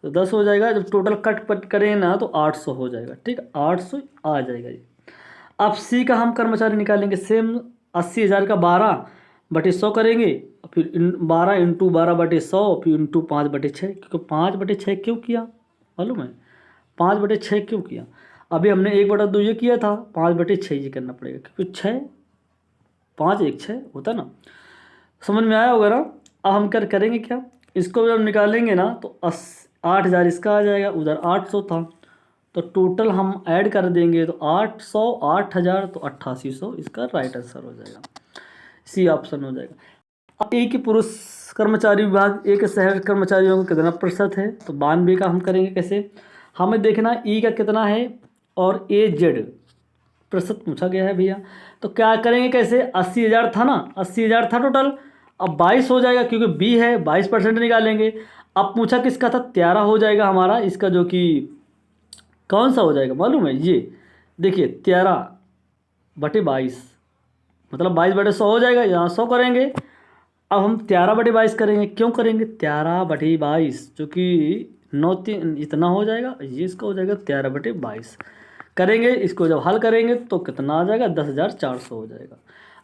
तो 10 हो जाएगा। जब टोटल कट पट करें ना तो 800 हो जाएगा, ठीक, 800 आ जाएगा ये। अब सी का हम कर्मचारी निकालेंगे, सेम 80,000 का 12 बटे 100 करेंगे, फिर 12 इंटू 12 बटे 100, फिर इंटू 5 बटे 6, क्योंकि 5 बटे 6 क्यों किया मालूम है, 5 बटे 6 क्यों किया, अभी हमने 1/2 ये किया था, 5 बटे 6 ये करना पड़ेगा, क्योंकि 6 5 1 6 होता ना, समझ में आया होगा ना। अब हम क्या करेंगे, क्या इसको जब निकालेंगे ना तो 8,000 इसका आ जाएगा, उधर 800 था, तो टोटल हम ऐड कर देंगे तो 800 8,000 तो 8800 इसका राइट आंसर हो जाएगा, सी ऑप्शन हो जाएगा। अब एक ही पुरुष कर्मचारी विभाग, एक शहर कर्मचारियों का कितना प्रतिशत है, तो 92 का हम करेंगे कैसे, हमें देखना ई का कितना है और ए जेड प्रतिशत पूछा गया है भैया। तो क्या करेंगे कैसे, 80,000 था ना, 80,000 था टोटल, अब 22 हो जाएगा क्योंकि बी है, 22% निकालेंगे। अब पूछा किसका था, 13 हो जाएगा हमारा इसका, जो कि कौन सा हो जाएगा मालूम है, ये देखिए 13/22 मतलब 22/100 हो जाएगा, यहाँ 100 करेंगे। अब हम 13/22 करेंगे, क्यों करेंगे 13/22, जो कि 9 3 इतना हो जाएगा, ये इसका हो जाएगा 13/22 करेंगे। इसको जब हल करेंगे तो कितना आ जाएगा, 10,400 हो जाएगा।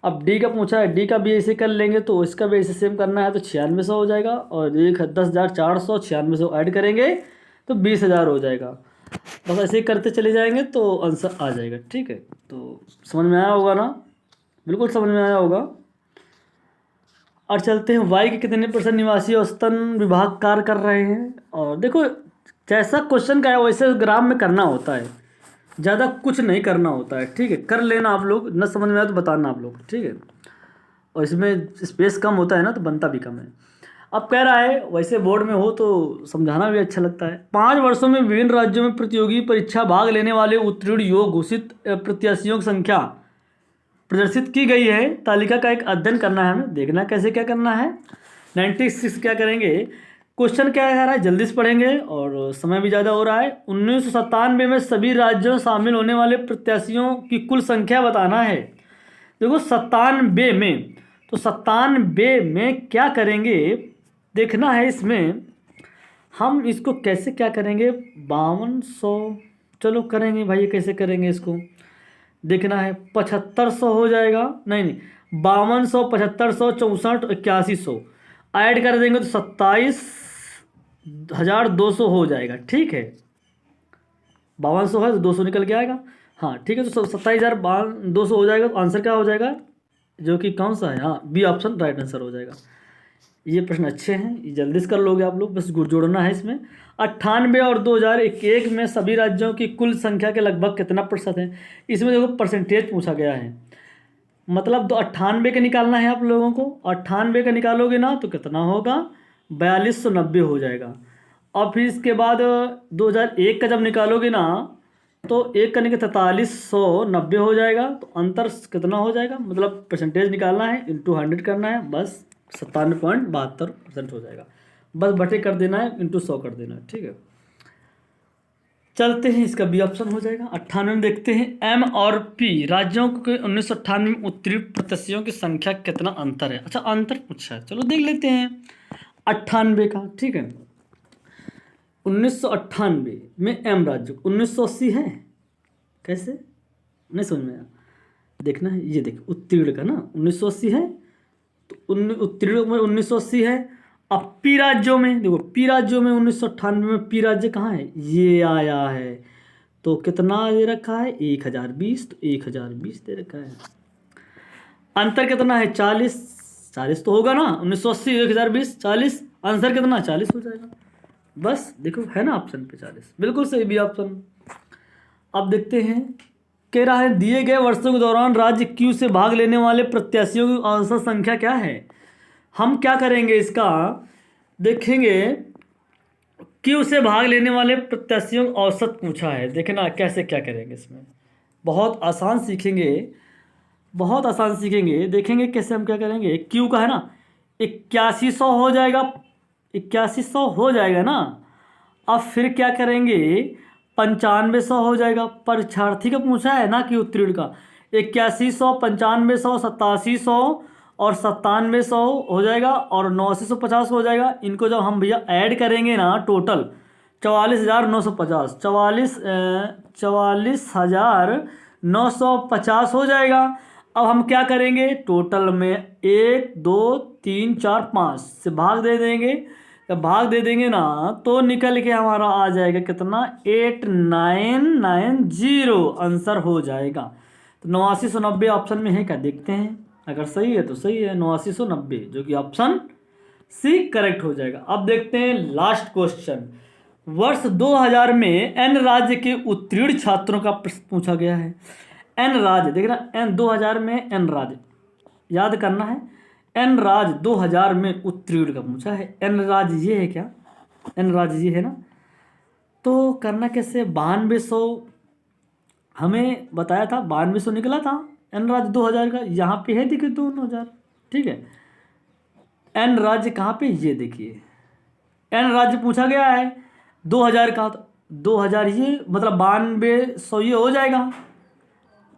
अब डी का पूछा है, डी का भी ऐसे कर लेंगे, तो इसका भी ऐसे सेम करना है, तो 9600 हो जाएगा, और एक 10,400 9600 ऐड करेंगे तो 20,000 हो जाएगा। बस ऐसे ही करते चले जाएंगे तो आंसर आ जाएगा, ठीक है। तो समझ में आया होगा ना, बिल्कुल समझ में आया होगा। और चलते हैं, वाई के कितने % निवासी औसतन विभाग कार्य कर रहे हैं। और देखो जैसा क्वेश्चन का है वैसे ग्राम में करना होता है, ज़्यादा कुछ नहीं करना होता है, ठीक है। कर लेना आप लोग, न समझ में आया तो बताना आप लोग, ठीक है। और इसमें स्पेस कम होता है ना तो बनता भी कम है। अब कह रहा है वैसे बोर्ड में हो तो समझाना भी अच्छा लगता है। 5 वर्षों में विभिन्न राज्यों में प्रतियोगी परीक्षा भाग लेने वाले उत्तीर्ण योग घोषित प्रत्याशियों की संख्या प्रदर्शित की गई है। तालिका का एक अध्ययन करना है, हमें देखना कैसे क्या करना है। 96 क्या करेंगे, क्वेश्चन क्या कह रहा है जल्दी से पढ़ेंगे और समय भी ज़्यादा हो रहा है। 1997 में सभी राज्यों शामिल होने वाले प्रत्याशियों की कुल संख्या बताना है। देखो 97 में, तो 97 में क्या करेंगे देखना है। इसमें हम इसको कैसे क्या करेंगे, 5200 चलो करेंगे भाई, कैसे करेंगे इसको देखना है। 7500 हो जाएगा, नहीं नहीं 5200 7500 64 8100 ऐड कर देंगे तो 27,200 हो जाएगा, ठीक है। 5200 है तो 200 निकल के आएगा, हाँ ठीक है। तो 27,200 हो जाएगा, तो आंसर क्या हो जाएगा, जो कि कौन सा है, हाँ बी ऑप्शन राइट आंसर हो जाएगा। ये प्रश्न अच्छे हैं, ये जल्दी से कर लोगे आप लोग, बस जोड़ना है इसमें। 98 और 2001 में सभी राज्यों की कुल संख्या के लगभग कितना प्रतिशत है। इसमें देखो परसेंटेज पूछा गया है, मतलब तो 98 का निकालना है आप लोगों को। 98 का निकालोगे ना तो कितना होगा, 4290 हो जाएगा। और फिर इसके बाद 2001 का जब निकालोगे ना तो 1 करने के 4390 हो जाएगा। तो अंतर कितना हो जाएगा, मतलब परसेंटेज निकालना है, इंटू 100 करना है, बस 97.72% हो जाएगा। बस बटे कर देना है, इंटू 100 कर देना है, ठीक है। चलते हैं, इसका बी ऑप्शन हो जाएगा। 98 में देखते हैं, एम और पी राज्यों के 1998 में उत्तीर्ण प्रत्याशियों की संख्या कितना अंतर है। अच्छा अंतर पूछा है, चलो देख लेते हैं 98 का, ठीक है। 1998 में एम राज्य, 1980 है, कैसे नहीं समझ में आया, देखना है। ये देखिए उत्तीर्ण का ना 1980 है, तो उत्तीर्ण में 1980 है। अब पी राज्यों में देखो, पी राज्यों में 1998 में पी राज्य कहाँ है, ये आया है। तो कितना दे रखा है, 1020, तो 1020 दे रखा है। अंतर कितना है, 40 40 तो होगा ना, 1980 1020 40, आंसर कितना 40 हो जाएगा। बस देखो है ना ऑप्शन पे 40, बिल्कुल सही बी ऑप्शन। अब देखते हैं, कह रहा है दिए गए वर्षों के दौरान राज्य क्यू से भाग लेने वाले प्रत्याशियों की औसत संख्या क्या है। हम क्या करेंगे इसका देखेंगे, क्यू से भाग लेने वाले प्रत्याशियों का औसत पूछा है, देखना कैसे क्या करेंगे इसमें। बहुत आसान सीखेंगे, बहुत आसान सीखेंगे, देखेंगे कैसे हम क्या करेंगे। क्यू का है ना 8100 हो जाएगा, 8100 हो जाएगा ना। अब फिर क्या करेंगे, 9500 हो जाएगा, परीक्षार्थी का पूछा है ना कि उत्तीर्ण का। 8100 9500 8700 और 9700 हो जाएगा, और 8950 हो जाएगा। इनको जब हम भैया ऐड करेंगे ना टोटल 44,950, 44,950 हो जाएगा। अब हम क्या करेंगे, टोटल में 1 2 3 4 5 से भाग दे देंगे। जब भाग दे देंगे ना तो निकल के हमारा आ जाएगा कितना, 8990 आंसर हो जाएगा। तो 8990 ऑप्शन में है क्या, देखते हैं। अगर सही है तो सही है, 8990, जो कि ऑप्शन सी करेक्ट हो जाएगा। अब देखते हैं लास्ट क्वेश्चन। वर्ष 2000 में एन राज्य के उत्तीर्ण छात्रों का प्रश्न पूछा गया है। एन राज्य, देखना, एन 2000 में एन राज्य याद करना है। एन राज्य 2000 में उत्तीर्ण का पूछा है। एन राज्य ये है क्या? एन राज्य ये है ना। तो करना कैसे? 9200 हमें बताया था, 9200 निकला था एन राज्य 2000 का। यहाँ पे है देखिए 2000, ठीक है। एन राज्य कहाँ पे? ये देखिए, एन राज्य पूछा गया है 2000 का, तो 2000 ये मतलब 9200 ये हो जाएगा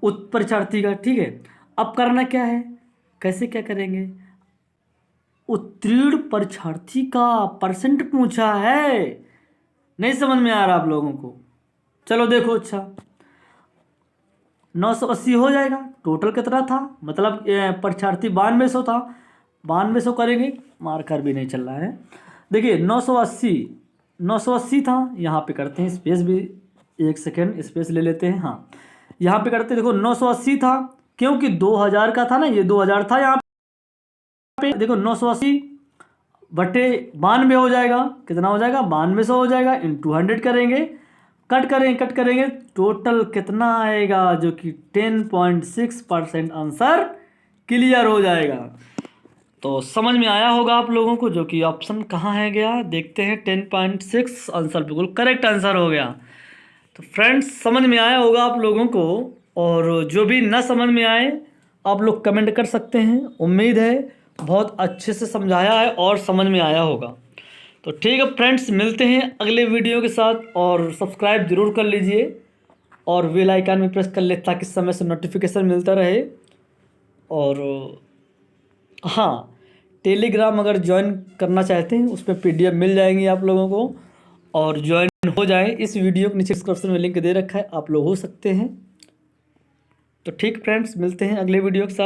परीक्षार्थी का, ठीक है। अब करना क्या है, कैसे क्या करेंगे? उत्तीर्ण परीक्षार्थी का परसेंट पूछा है, नहीं समझ में आ रहा आप लोगों को? चलो देखो, अच्छा 980 हो जाएगा। टोटल कितना था, मतलब परीक्षार्थी 9200 था, 9200 करेंगे, मार्कर भी नहीं चल रहा है। देखिए 980 था, यहाँ पे करते हैं स्पेस भी, एक सेकेंड स्पेस ले लेते हैं। हाँ, यहाँ पे करते हैं, देखो 980 था, क्योंकि 2000 का था ना, ये 2000 था। यहाँ पे देखो 980 बटे 92 हो जाएगा, कितना हो जाएगा? 9200 हो जाएगा, इंटू 100 करेंगे, कट करेंगे, टोटल कितना आएगा? जो कि 10.6% आंसर क्लियर हो जाएगा। तो समझ में आया होगा आप लोगों को, जो कि ऑप्शन कहाँ है गया, देखते हैं। 10.6 आंसर बिल्कुल करेक्ट आंसर हो गया। तो फ्रेंड्स, समझ में आया होगा आप लोगों को, और जो भी ना समझ में आए आप लोग कमेंट कर सकते हैं। उम्मीद है बहुत अच्छे से समझाया है और समझ में आया होगा। तो ठीक है फ्रेंड्स, मिलते हैं अगले वीडियो के साथ, और सब्सक्राइब जरूर कर लीजिए और बेल आइकन में प्रेस कर ले, ताकि समय से नोटिफिकेशन मिलता रहे। और हाँ, टेलीग्राम अगर ज्वाइन करना चाहते हैं, उस पर PDF मिल जाएंगी आप लोगों को, और ज्वाइन हो जाएं। इस वीडियो के नीचे डिस्क्रिप्शन में लिंक दे रखा है, आप लोग हो सकते हैं। तो ठीक फ्रेंड्स, मिलते हैं अगले वीडियो के साथ।